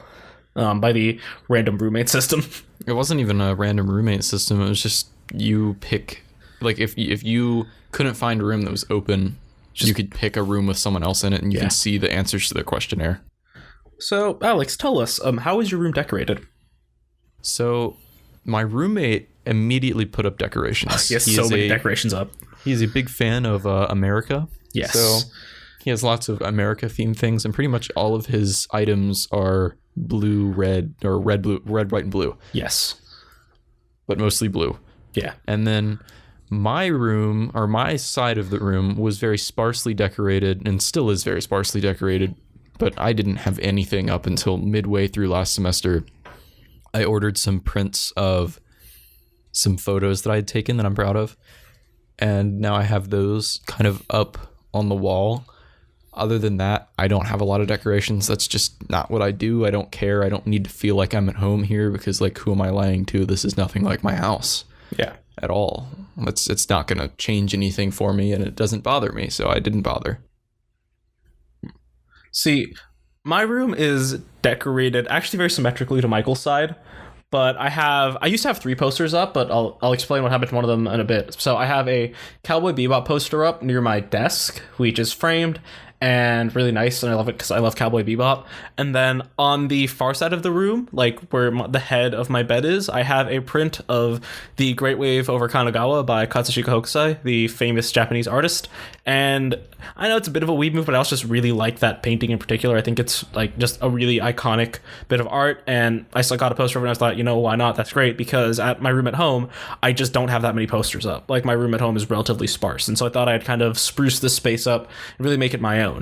by the random roommate system. It wasn't even a random roommate system. It was just you pick, like if you couldn't find a room that was open, you could pick a room with someone else in it, and you can see the answers to their questionnaire. So Alex, tell us, how is your room decorated? So my roommate immediately put up decorations. He has so many decorations up. He's a big fan of America. Yes. So he has lots of America themed things, and pretty much all of his items are blue, red, or red, white, and blue. Yes. But mostly blue. Yeah. And then my room, or my side of the room, was very sparsely decorated, and still is very sparsely decorated, but I didn't have anything up until midway through last semester. I ordered some prints of some photos that I had taken that I'm proud of, and now I have those kind of up on the wall. Other than that, I don't have a lot of decorations. That's just not what I do. I don't care. I don't need to feel like I'm at home here, because like, who am I lying to? This is nothing like my house. Yeah. At all. It's not going to change anything for me, and it doesn't bother me, so I didn't bother. See, my room is decorated actually very symmetrically to Michael's side, but I used to have 3 posters up, but I'll explain what happened to one of them in a bit. So I have a Cowboy Bebop poster up near my desk, which is framed and really nice, and I love it because I love Cowboy Bebop. And then on the far side of the room, like where the head of my bed is, I have a print of the Great Wave over Kanagawa by Katsushika Hokusai, the famous Japanese artist. And I know it's a bit of a weeb move, but I also just really like that painting in particular. I think it's like just a really iconic bit of art, and I still got a poster of it, and I thought, why not? That's great, because at my room at home, I just don't have that many posters up. Like, my room at home is relatively sparse, and so I thought I'd kind of spruce this space up and really make it my own.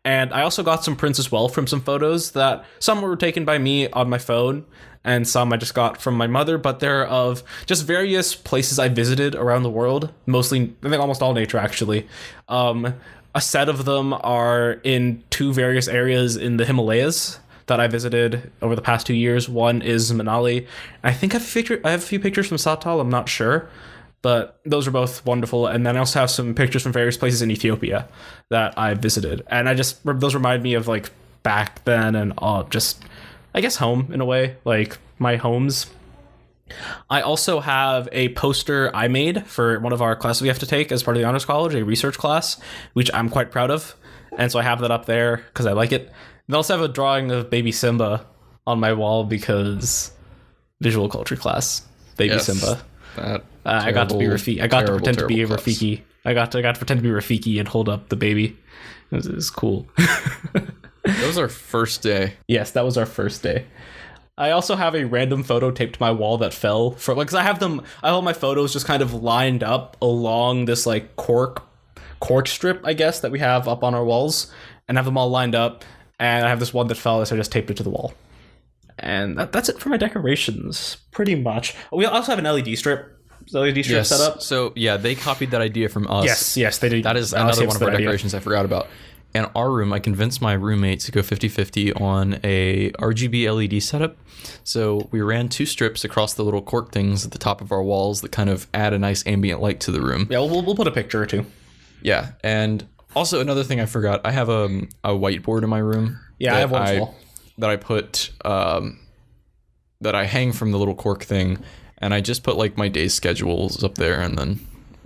And I also got some prints as well from some photos that some were taken by me on my phone, and some I just got from my mother, but they're of just various places I visited around the world, mostly, I think almost all nature actually. A set of them are in 2 various areas in the Himalayas that I visited over the past 2 years. One is Manali. I think I have a few pictures from Satal, I'm not sure, but those are both wonderful. And then I also have some pictures from various places in Ethiopia that I visited, and those remind me of like back then, and just, I guess, home in a way, like my homes. I also have a poster I made for one of our classes we have to take as part of the honors college, a research class, which I'm quite proud of, and so I have that up there because I like it. And I also have a drawing of baby Simba on my wall because visual culture class, baby Simba. I got to be Rafiki. I got to pretend to be a Rafiki. I got to pretend to be Rafiki and hold up the baby. It was cool. That was our first day. Yes, that was our first day. I also have a random photo taped to my wall that fell from, because I have all my photos just kind of lined up along this like cork strip, I guess, that we have up on our walls, and have them all lined up. And I have this one that fell, so I just taped it to the wall. And that's it for my decorations, pretty much. We also have an LED strip. LED strip set up. So yeah, they copied that idea from us. Yes, they did. That is another one of our decorations I forgot about. In our room, I convinced my roommate to go 50-50 on a RGB LED setup. So we ran 2 strips across the little cork things at the top of our walls that kind of add a nice ambient light to the room. Yeah, we'll put a picture or two. Yeah, and also another thing I forgot, I have a whiteboard in my room. Yeah, I have one as well. That I put, that I hang from the little cork thing, and I just put like my day schedules up there and then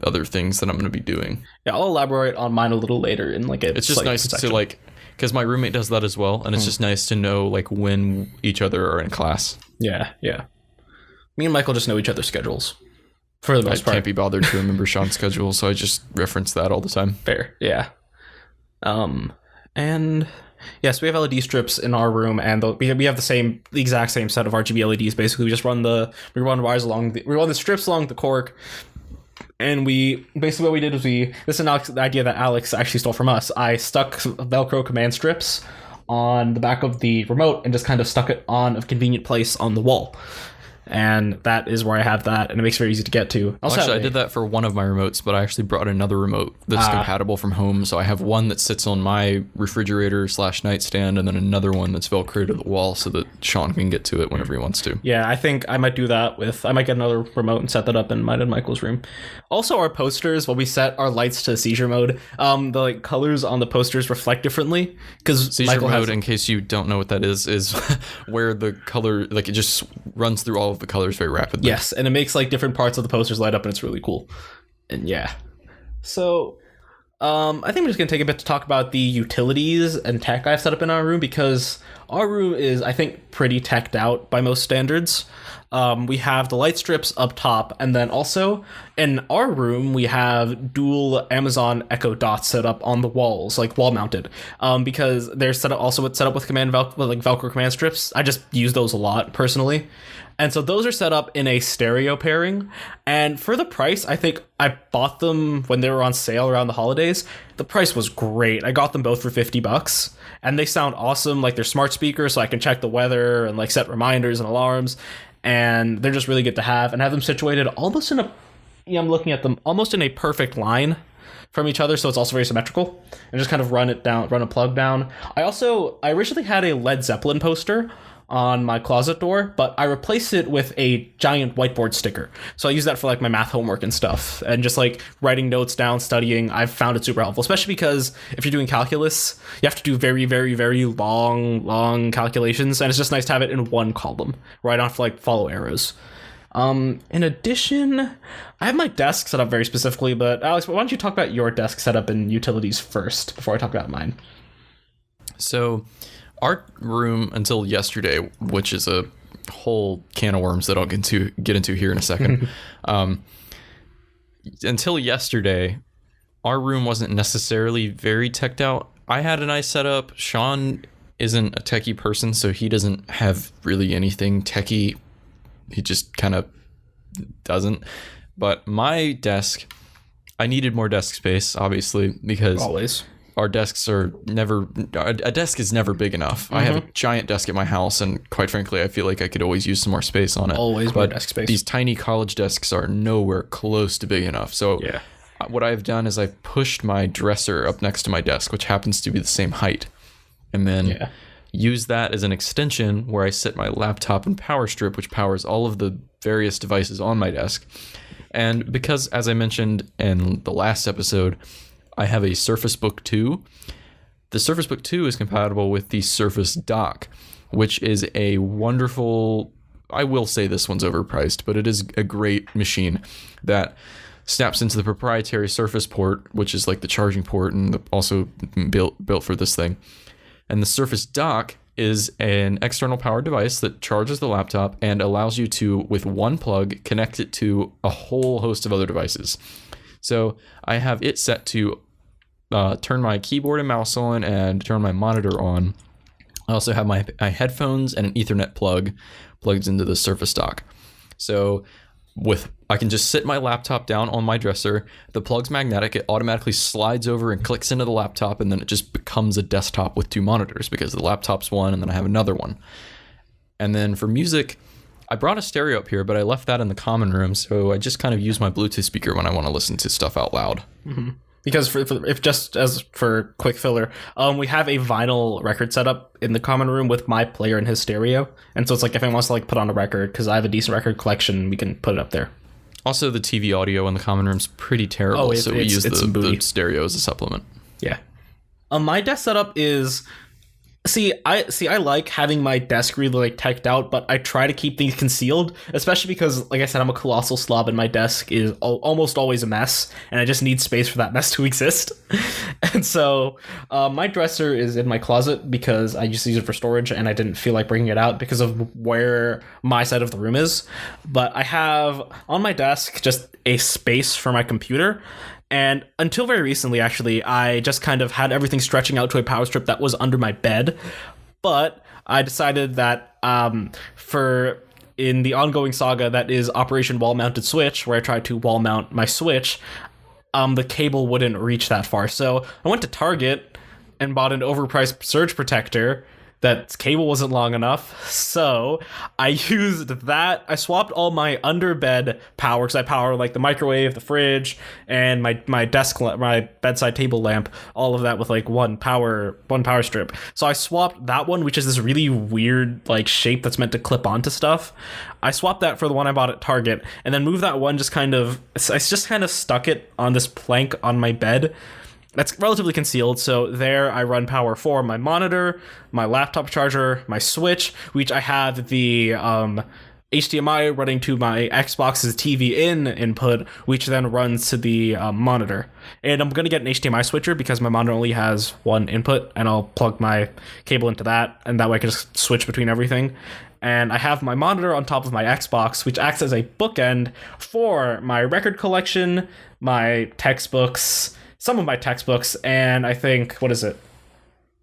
other things that I'm going to be doing. Yeah, I'll elaborate on mine a little later in like a It's just nice section. to like, because my roommate does that as well, and it's just nice to know like when each other are in class. Yeah. Me and Michael just know each other's schedules for the most part. I can't be bothered to remember Sean's schedule, so I just reference that all the time. Fair, yeah. And yes, we have LED strips in our room, and we have the exact same set of RGB LEDs. Basically, we run the strips along the cork, and basically what we did was this is the idea that Alex actually stole from us. I stuck Velcro command strips on the back of the remote and just kind of stuck it on a convenient place on the wall. And that is where I have that, and it makes it very easy to get to. Actually, I did that for one of my remotes, but I actually brought another remote that's compatible from home. So I have one that sits on my refrigerator / nightstand, and then another one that's Velcroed to the wall so that Sean can get to it whenever he wants to. Yeah, I think I might do that I might get another remote and set that up in mine and Michael's room. Also, our posters, when we set our lights to seizure mode, the colors on the posters reflect differently. Because seizure mode, in case you don't know what that is where the color, it just runs through all of the colors very rapidly. Yes, and it makes different parts of the posters light up, and it's really cool. And yeah, so I think we're just gonna take a bit to talk about the utilities and tech I've set up in our room, because our room is, I think, pretty teched out by most standards. We have the light strips up top, and then also in our room we have dual Amazon Echo Dots set up on the walls, wall mounted, because they're set up with Velcro command strips. I just use those a lot personally. And so those are set up in a stereo pairing. And for the price, I think I bought them when they were on sale around the holidays. The price was great. I got them both for $50. And they sound awesome. They're smart speakers, so I can check the weather and set reminders and alarms. And they're just really good to have. And have them situated almost in I'm looking at them almost in a perfect line from each other, so it's also very symmetrical. And just kind of run a plug down. I originally had a Led Zeppelin poster on my closet door, but I replaced it with a giant whiteboard sticker. So I use that for my math homework and stuff, and just writing notes down, studying. I've found it super helpful, especially because if you're doing calculus, you have to do very, very, very long calculations, and it's just nice to have it in one column where I don't have to follow arrows. In addition, I have my desk set up very specifically, but Alex, why don't you talk about your desk setup and utilities first before I talk about mine? So our room until yesterday, which is a whole can of worms that I'll get into here in a second. Until yesterday, our room wasn't necessarily very teched out. I had a nice setup. Sean isn't a techie person, so he doesn't have really anything techie. He just kind of doesn't. But my desk, I needed more desk space, obviously, because always. Our desks are never, a desk is never big enough. Mm-hmm. I have a giant desk at my house, and quite frankly, I feel like I could always use some more space on it. Always more desk space. These tiny college desks are nowhere close to big enough. So what I've done is I've pushed my dresser up next to my desk, which happens to be the same height, and then use that as an extension where I sit my laptop and power strip, which powers all of the various devices on my desk. And because, as I mentioned in the last episode, I have a Surface Book 2. The Surface Book 2 is compatible with the Surface Dock, which is a wonderful, I will say this one's overpriced, but it is a great machine that snaps into the proprietary Surface port, which is the charging port and also built for this thing. And the Surface Dock is an external power device that charges the laptop and allows you to, with one plug, connect it to a whole host of other devices. So I have it set to turn my keyboard and mouse on and turn my monitor on. I also have my headphones and an Ethernet plug plugged into the Surface Dock. So I can just sit my laptop down on my dresser. The plug's magnetic. It automatically slides over and clicks into the laptop, and then it just becomes a desktop with 2 monitors because the laptop's one and then I have another one. And then for music, I brought a stereo up here, but I left that in the common room, so I just kind of use my Bluetooth speaker when I want to listen to stuff out loud. Mm-hmm. Because if just as for quick filler, we have a vinyl record setup in the common room with my player and his stereo, and so it's like if anyone wants to like put on a record, because I have a decent record collection, we can put it up there. Also, the TV audio in the common room's pretty terrible, so we use the stereo as a supplement. Yeah. My desk setup is. I like having my desk really like teched out, but I try to keep things concealed, especially because, like I said, I'm a colossal slob and my desk is almost always a mess, and I just need space for that mess to exist. And so my dresser is in my closet because I just use it for storage, and I didn't feel like bringing it out because of where my side of the room is. But I have on my desk just a space for my computer. And until very recently, actually, I just kind of had everything stretching out to a power strip that was under my bed. But I decided that in the ongoing saga that is Operation Wall Mounted Switch, where I tried to wall mount my Switch, the cable wouldn't reach that far. So I went to Target and bought an overpriced surge protector. That cable wasn't long enough, so I used that. I swapped all my underbed power, because I power like the microwave, the fridge, and my bedside table lamp, all of that with like one power strip. So I swapped that one, which is this really weird like shape that's meant to clip onto stuff. I swapped that for the one I bought at Target, and then moved that one I just kind of stuck it on this plank on my bed. That's relatively concealed, so there I run power for my monitor, my laptop charger, my Switch, which I have the HDMI running to my Xbox's TV in input, which then runs to the monitor. And I'm going to get an HDMI switcher because my monitor only has one input, and I'll plug my cable into that, and that way I can just switch between everything. And I have my monitor on top of my Xbox, which acts as a bookend for my record collection, my textbooks, some of my textbooks, and I think, what is it?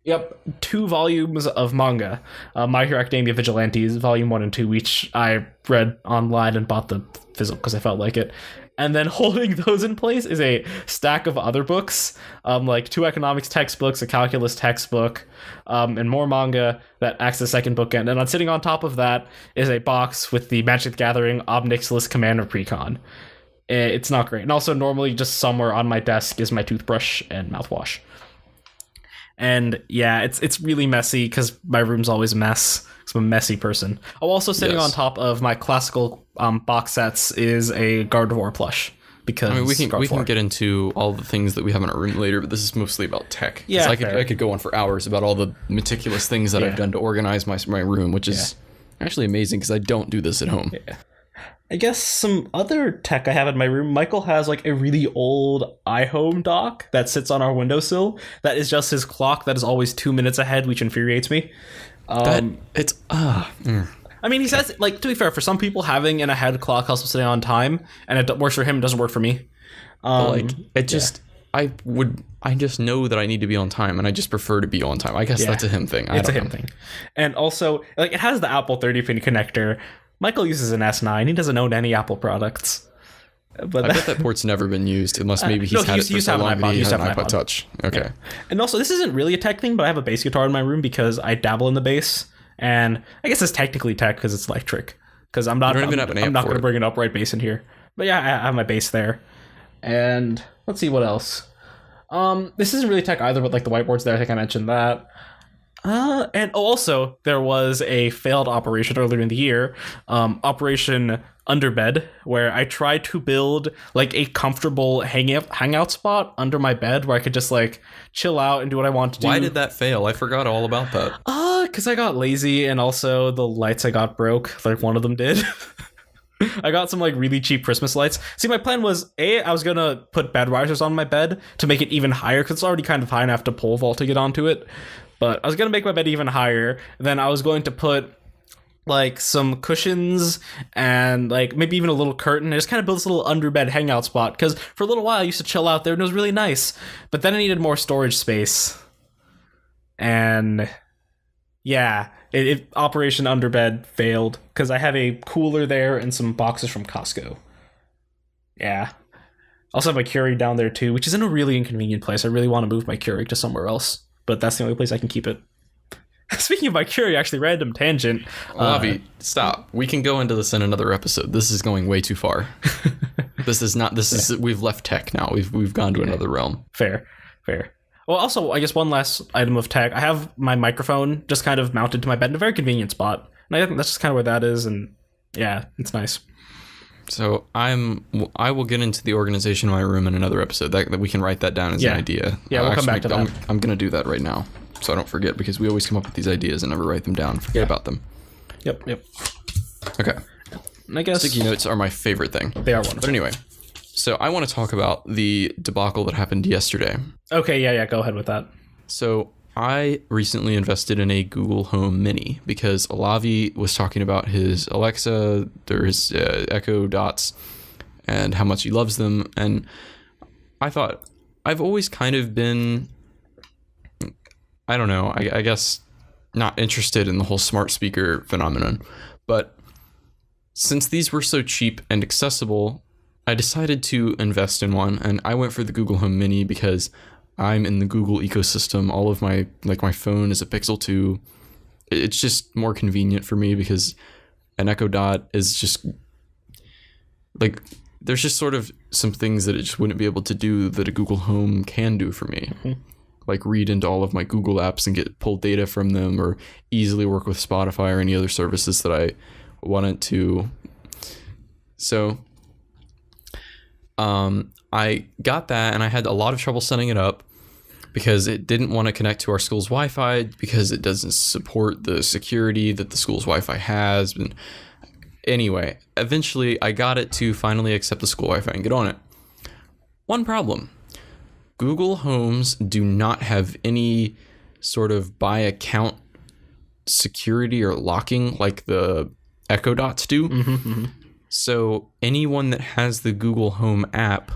Yep, 2 volumes of manga. My Hero Academia Vigilantes, Volume 1 and 2, which I read online and bought the physical because I felt like it. And then holding those in place is a stack of other books, like 2 economics textbooks, a calculus textbook, and more manga that acts as a second bookend. And sitting on top of that is a box with the Magic the Gathering Ob Nixilis Commander Precon. It's not great. And also normally just somewhere on my desk is my toothbrush and mouthwash. And yeah, it's really messy because my room's always a mess. because I'm a messy person. Oh, also sitting on top of my classical box sets is a Gardevoir plush. Because I mean, we can get into all the things that we have in our room later, but this is mostly about tech. Yeah, I could go on for hours about all the meticulous things that I've done to organize my room, which is actually amazing because I don't do this at home. Yeah. I guess some other tech I have in my room. Michael has like a really old iHome dock that sits on our windowsill. That is just his clock that is always 2 minutes ahead, which infuriates me. I mean, he says, like, to be fair, for some people, having an ahead clock helps them stay on time, and it works for him, it doesn't work for me. I just know that I need to be on time, and I just prefer to be on time. I guess that's a him thing. It's a him thing. And also, like, it has the Apple 30-pin connector. Michael uses an S9. He doesn't own any Apple products. But I bet that port's never been used, unless maybe he's had it for so long that he has an iPod Touch. Okay. Yeah. And also, this isn't really a tech thing, but I have a bass guitar in my room because I dabble in the bass. And I guess it's technically tech because it's electric. Because I'm not going to bring an upright bass in here. But yeah, I have my bass there. And let's see what else. This isn't really tech either, but like the whiteboard's there. I think I mentioned that. And also there was a failed operation earlier in the year, Operation Underbed, where I tried to build like a comfortable hangout spot under my bed where I could just like chill out and do what I want to do. Why did that fail? I forgot all about that. Because I got lazy, and also the lights I got broke. Like one of them did. I got some like really cheap Christmas lights. See, my plan was I was gonna put bed risers on my bed to make it even higher because it's already kind of high enough to pole vault to get onto it. But I was gonna make my bed even higher. Then I was going to put like some cushions and like maybe even a little curtain. I just kind of built this little underbed hangout spot because for a little while I used to chill out there and it was really nice. But then I needed more storage space. And yeah, Operation Underbed failed because I have a cooler there and some boxes from Costco. Yeah. Also have my Keurig down there too, which is in a really inconvenient place. I really want to move my Keurig to somewhere else, but that's the only place I can keep it. Speaking of my Keurig, actually, random tangent. Alavi, stop. We can go into this in another episode. This is going way too far. We've left tech now. We've gone to another realm. Fair. Well, also, I guess one last item of tech. I have my microphone just kind of mounted to my bed in a very convenient spot. And I think that's just kind of where that is, and yeah, it's nice. So I will get into the organization of my room in another episode. That we can write that down as an idea. Yeah, we'll come back to that. I'm going to do that right now, so I don't forget, because we always come up with these ideas and never write them down and forget about them. Yep. Okay. I guess sticky notes are my favorite thing. They are wonderful. But anyway, so I want to talk about the debacle that happened yesterday. Okay, yeah, go ahead with that. So I recently invested in a Google Home Mini because Alavi was talking about his Alexa, or his Echo Dots, and how much he loves them. And I thought, I've always kind of been, I don't know, I guess not interested in the whole smart speaker phenomenon. But since these were so cheap and accessible, I decided to invest in one, and I went for the Google Home Mini because I'm in the Google ecosystem. All of my phone is a Pixel 2. It's just more convenient for me because an Echo Dot is just like, there's just sort of some things that it just wouldn't be able to do that a Google Home can do for me. Mm-hmm. Like read into all of my Google apps and pull data from them, or easily work with Spotify or any other services that I wanted to. So I got that, and I had a lot of trouble setting it up because it didn't want to connect to our school's Wi-Fi because it doesn't support the security that the school's Wi-Fi has. And anyway, eventually I got it to finally accept the school Wi-Fi and get on it. One problem: Google Homes do not have any sort of by account security or locking like the Echo Dots do. Mm-hmm. So anyone that has the Google Home app,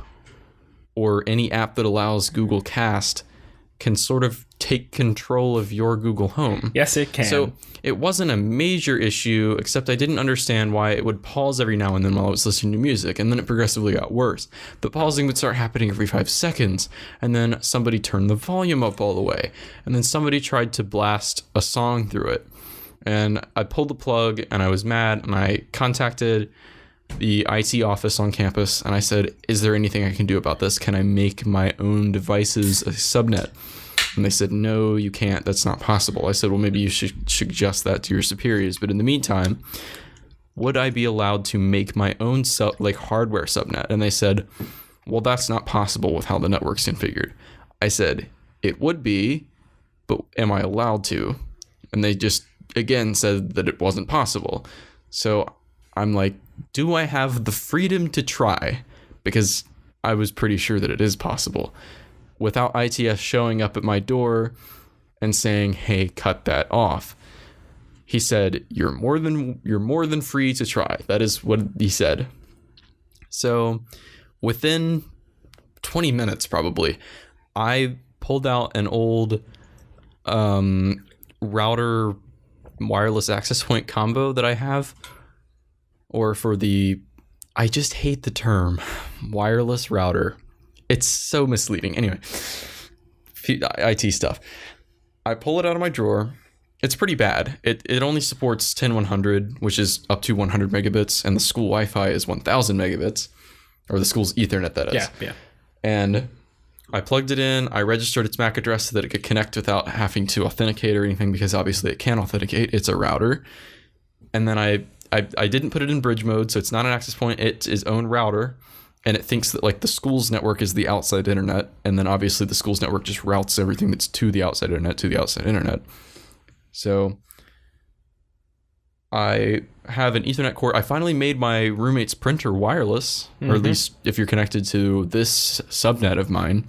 or any app that allows Google Cast, can sort of take control of your Google Home. Yes, it can. So it wasn't a major issue, except I didn't understand why it would pause every now and then while I was listening to music, and then it progressively got worse. The pausing would start happening every 5 seconds, and then somebody turned the volume up all the way, and then somebody tried to blast a song through it. And I pulled the plug, and I was mad, and I contacted the IT office on campus, and I said, is there anything I can do about this? Can I make my own devices a subnet? And they said, no, you can't. That's not possible. I said, well, maybe you should suggest that to your superiors. But in the meantime, would I be allowed to make my own hardware subnet? And they said, well, that's not possible with how the network's configured. I said, it would be, but am I allowed to? And they just, again, said that it wasn't possible. So I'm like, do I have the freedom to try? Because I was pretty sure that it is possible, without ITS showing up at my door and saying, hey, cut that off. He said, you're more than free to try. That is what he said. So within 20 minutes, probably, I pulled out an old router wireless access point combo that I have, or for I just hate the term wireless router. It's so misleading. Anyway, IT stuff. I pull it out of my drawer. It's pretty bad. It only supports 10100, which is up to 100 megabits, and the school Wi-Fi is 1000 megabits, or the school's Ethernet, that is. Yeah. And I plugged it in. I registered its MAC address so that it could connect without having to authenticate or anything, because obviously it can authenticate. It's a router. And then I didn't put it in bridge mode, so it's not an access point. It's its own router, and it thinks that the school's network is the outside internet, and then obviously the school's network just routes everything that's to the outside internet. So I have an Ethernet cord. I finally made my roommate's printer wireless, or at least if you're connected to this subnet of mine.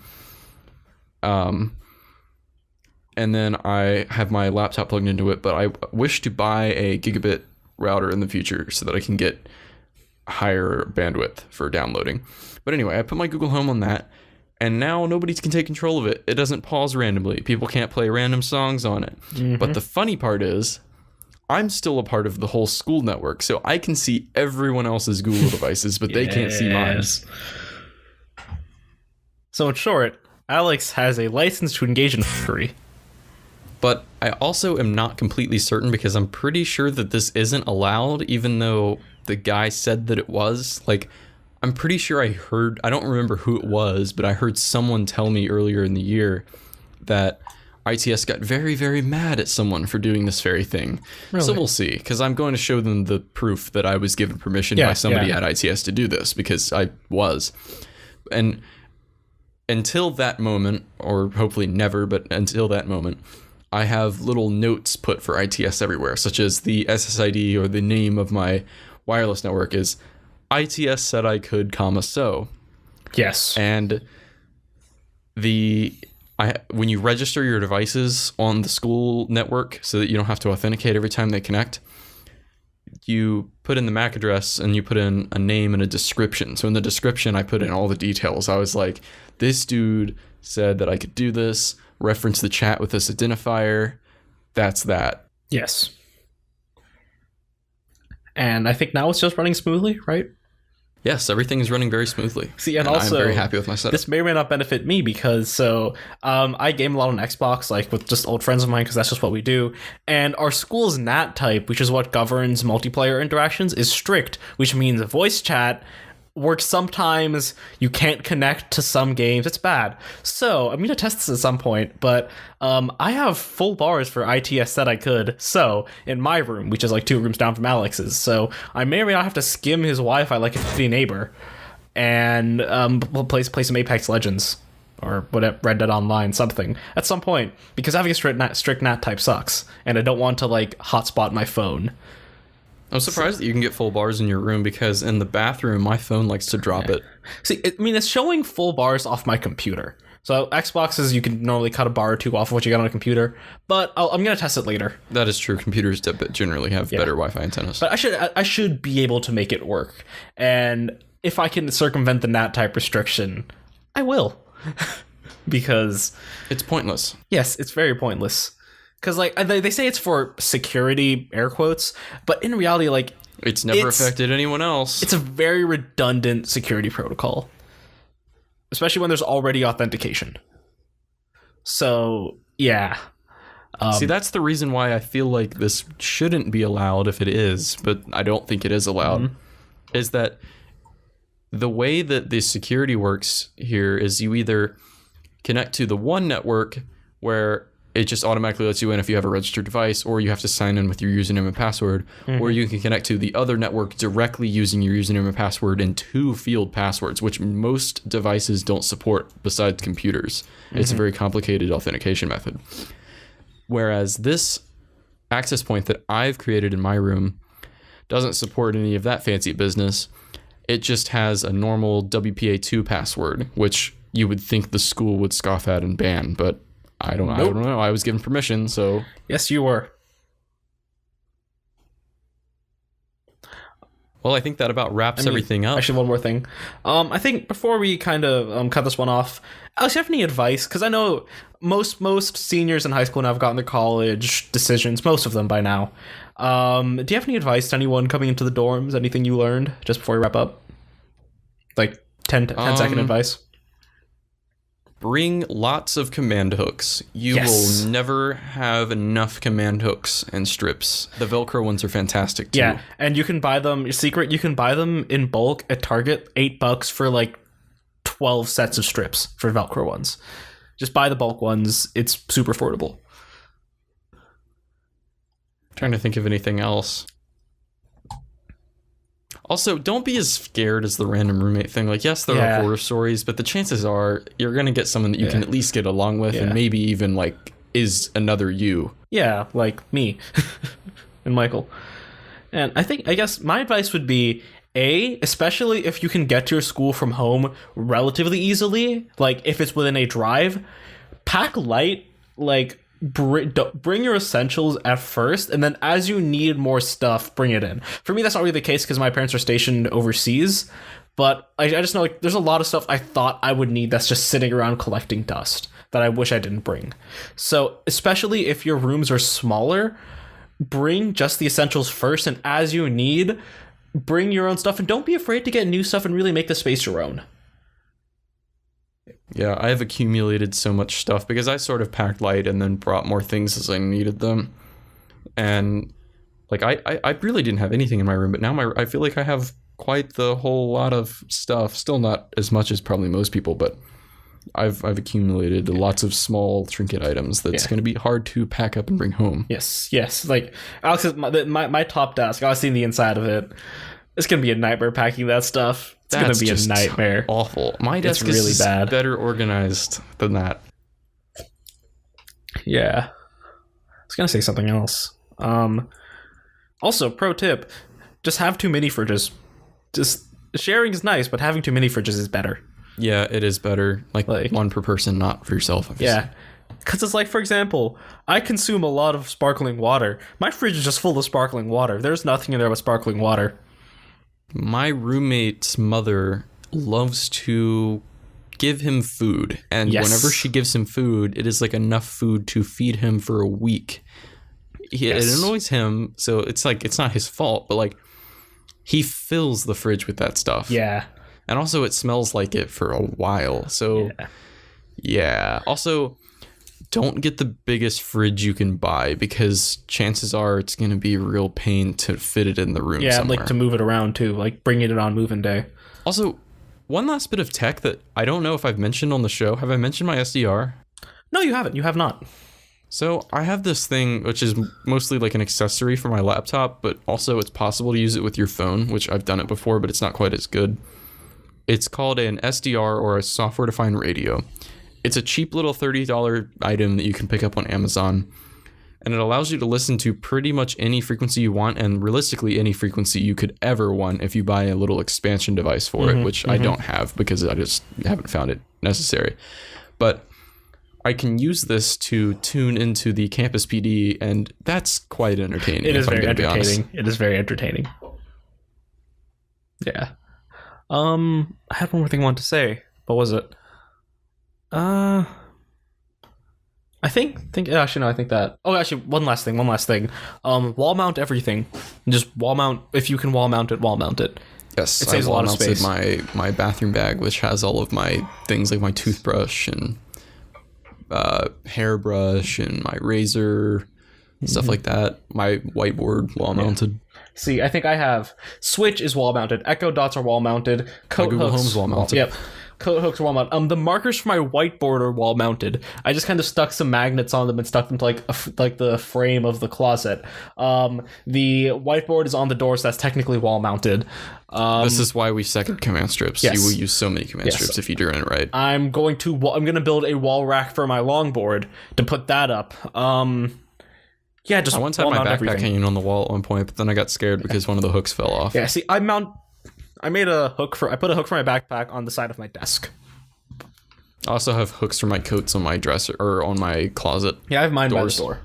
And then I have my laptop plugged into it, but I wish to buy a gigabit router in the future so that I can get higher bandwidth for downloading. But anyway, I put my Google Home on that, and now nobody can take control of it. It doesn't pause randomly. People can't play random songs on it. But the funny part is, I'm still a part of the whole school network, so I can see everyone else's Google devices, but they can't see mine. Yes. So in short, Alex has a license to engage in fuckery. But I also am not completely certain because I'm pretty sure that this isn't allowed, even though the guy said that it was. Like, I'm pretty sure I don't remember who it was, but I heard someone tell me earlier in the year that ITS got very, very mad at someone for doing this very thing. Really? So we'll see, because I'm going to show them the proof that I was given permission by somebody at ITS to do this, because I was. And until that moment, or hopefully never, but until that moment, I have little notes put for ITS everywhere, such as the SSID or the name of my wireless network is ITS said I could, so. Yes. And when you register your devices on the school network so that you don't have to authenticate every time they connect, you put in the MAC address and you put in a name and a description. So in the description, I put in all the details. I was like, this dude said that I could do this, reference the chat with this identifier. That's that. Yes. And I think now it's just running smoothly, right? Yes, everything is running very smoothly. See, and also, I'm very happy with my setup. This may or may not benefit me because I game a lot on Xbox, like with just old friends of mine, because that's just what we do. And our school's NAT type, which is what governs multiplayer interactions, is strict, which means voice chat works sometimes. You can't connect to some games. It's bad. So I'm going to test this at some point, but I have full bars for ITS said I could. So in my room, which is like 2 rooms down from Alex's, so I may or may not have to skim his Wi-Fi like a shitty neighbor and play some Apex Legends or whatever, Red Dead Online, something at some point, because having a strict NAT type sucks, and I don't want to like hotspot my phone. I'm surprised that you can get full bars in your room, because in the bathroom, my phone likes to drop it. See, it's showing full bars off my computer. So Xboxes, you can normally cut a bar or 2 off of what you got on a computer, but I'm going to test it later. That is true. Computers generally have better Wi-Fi antennas. But I should be able to make it work. And if I can circumvent the NAT type restriction, I will. Because it's pointless. Yes, it's very pointless. Because like they say it's for security, air quotes, but in reality, like it's never affected anyone else. It's a very redundant security protocol, especially when there's already authentication. So yeah. See, that's the reason why I feel like this shouldn't be allowed if it is, but I don't think it is allowed. Mm-hmm. Is that the way that the security works here is you either connect to the one network where it just automatically lets you in if you have a registered device, or you have to sign in with your username and password, or you can connect to the other network directly using your username and password and 2 field passwords, which most devices don't support besides computers. It's a very complicated authentication method. Whereas this access point that I've created in my room doesn't support any of that fancy business. It just has a normal WPA2 password, which you would think the school would scoff at and ban, but I don't know. I was given permission, so... Yes, you were. Well, I think that about wraps everything up. Actually, one more thing. I think before we kind of cut this one off, Alex, do you have any advice? Because I know most seniors in high school now have gotten their college decisions, most of them by now. Do you have any advice to anyone coming into the dorms? Anything you learned just before we wrap up? Like 10-second advice? Bring lots of command hooks. You will never have enough command hooks and strips. The Velcro ones are fantastic too. Yeah, and you can buy them. You can buy them in bulk at Target, $8 for like 12 sets of strips for Velcro ones. Just buy the bulk ones. It's super affordable. Trying to think of anything else. Also, don't be as scared as the random roommate thing. Like, yes, there are horror stories, but the chances are you're going to get someone that you can at least get along with, and maybe even, like, is another you. Yeah, like me and Michael. And I guess my advice would be, especially if you can get to your school from home relatively easily, like, if it's within a drive, pack light, like, bring your essentials at first, and then as you need more stuff, bring it in. For me, that's not really the case because my parents are stationed overseas, but I just know like there's a lot of stuff I thought I would need that's just sitting around collecting dust that I wish I didn't bring. So especially if your rooms are smaller, bring just the essentials first, and as you need, bring your own stuff, and don't be afraid to get new stuff and really make the space your own. Yeah, I have accumulated so much stuff because I sort of packed light and then brought more things as I needed them. And like I really didn't have anything in my room, but now I feel like I have quite the whole lot of stuff. Still not as much as probably most people, but I've accumulated lots of small trinket items that's going to be hard to pack up and bring home. Yes. Like Alex's my top desk. I've seen the inside of it. It's gonna be a nightmare packing that stuff. It's gonna be a nightmare. Awful. My desk is really bad. Better organized than that. Yeah. I was gonna say something else. Also, pro tip: just have too many fridges. Just sharing is nice, but having too many fridges is better. Yeah, it is better. Like one per person, not for yourself. Obviously. Yeah. Because it's like, for example, I consume a lot of sparkling water. My fridge is just full of sparkling water. There's nothing in there but sparkling water. My roommate's mother loves to give him food, and whenever she gives him food, it is like enough food to feed him for a week. It annoys him, so it's like it's not his fault, but like he fills the fridge with that stuff. Yeah. And also it smells like it for a while. So yeah. Also, don't get the biggest fridge you can buy because chances are it's going to be a real pain to fit it in the room somewhere. Like to move it around too, like bringing it on moving day. Also, one last bit of tech that I don't know if I've mentioned on the show. Have I mentioned my SDR? No, you haven't. You have not. So I have this thing, which is mostly like an accessory for my laptop, but also it's possible to use it with your phone, which I've done it before, but it's not quite as good. It's called an SDR, or a software-defined radio. It's a cheap little $30 item that you can pick up on Amazon, and it allows you to listen to pretty much any frequency you want, and realistically any frequency you could ever want if you buy a little expansion device for it, which I don't have because I just haven't found it necessary. But I can use this to tune into the campus PD, and that's quite entertaining. It is very entertaining. It is very entertaining. Yeah. I had one more thing I wanted to say. What was it? I think actually no, I think that. Oh, actually, one last thing. Wall mount everything. Just wall mount. If you can wall mount it, wall mount it. Yes, it saves a lot of space. My bathroom bag, which has all of my things like my toothbrush and hairbrush and my razor, stuff like that. My whiteboard wall mounted. See, I think I have Switch is wall mounted. Echo Dots are wall mounted. Coat Google hooks, Home's wall mounted. Yep. Coat hooks are wall mounted. The markers for my whiteboard are wall mounted. I just kind of stuck some magnets on them and stuck them to like the frame of the closet. The whiteboard is on the door, so that's technically wall mounted. This is why we second command strips. Yes. You will use so many command strips if you're doing it right. I'm going to build a wall rack for my longboard to put that up. Yeah, just I once had my backpack hanging on the wall at one point, but then I got scared because one of the hooks fell off. Yeah, see, I put a hook for my backpack on the side of my desk. I also have hooks for my coats on my dresser or on my closet. Yeah, I have mine doors. by the door.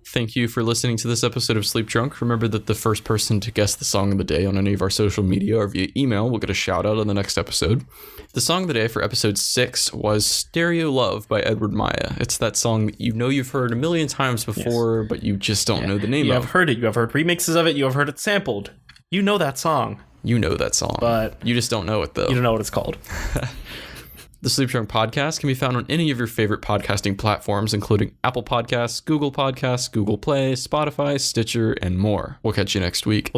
Thank you for listening to this episode of Sleep Drunk. Remember that the first person to guess the song of the day on any of our social media or via email will get a shout out on the next episode. The song of the day for episode 6 was Stereo Love by Edward Maya. It's that song that you've heard a million times before, but you just don't know the name of. You have heard it. You have heard remixes of it. You have heard it sampled. You know that song. You know that song. But you just don't know it, though. You don't know what it's called. The Sleep Drunk podcast can be found on any of your favorite podcasting platforms, including Apple Podcasts, Google Podcasts, Google Play, Spotify, Stitcher, and more. We'll catch you next week.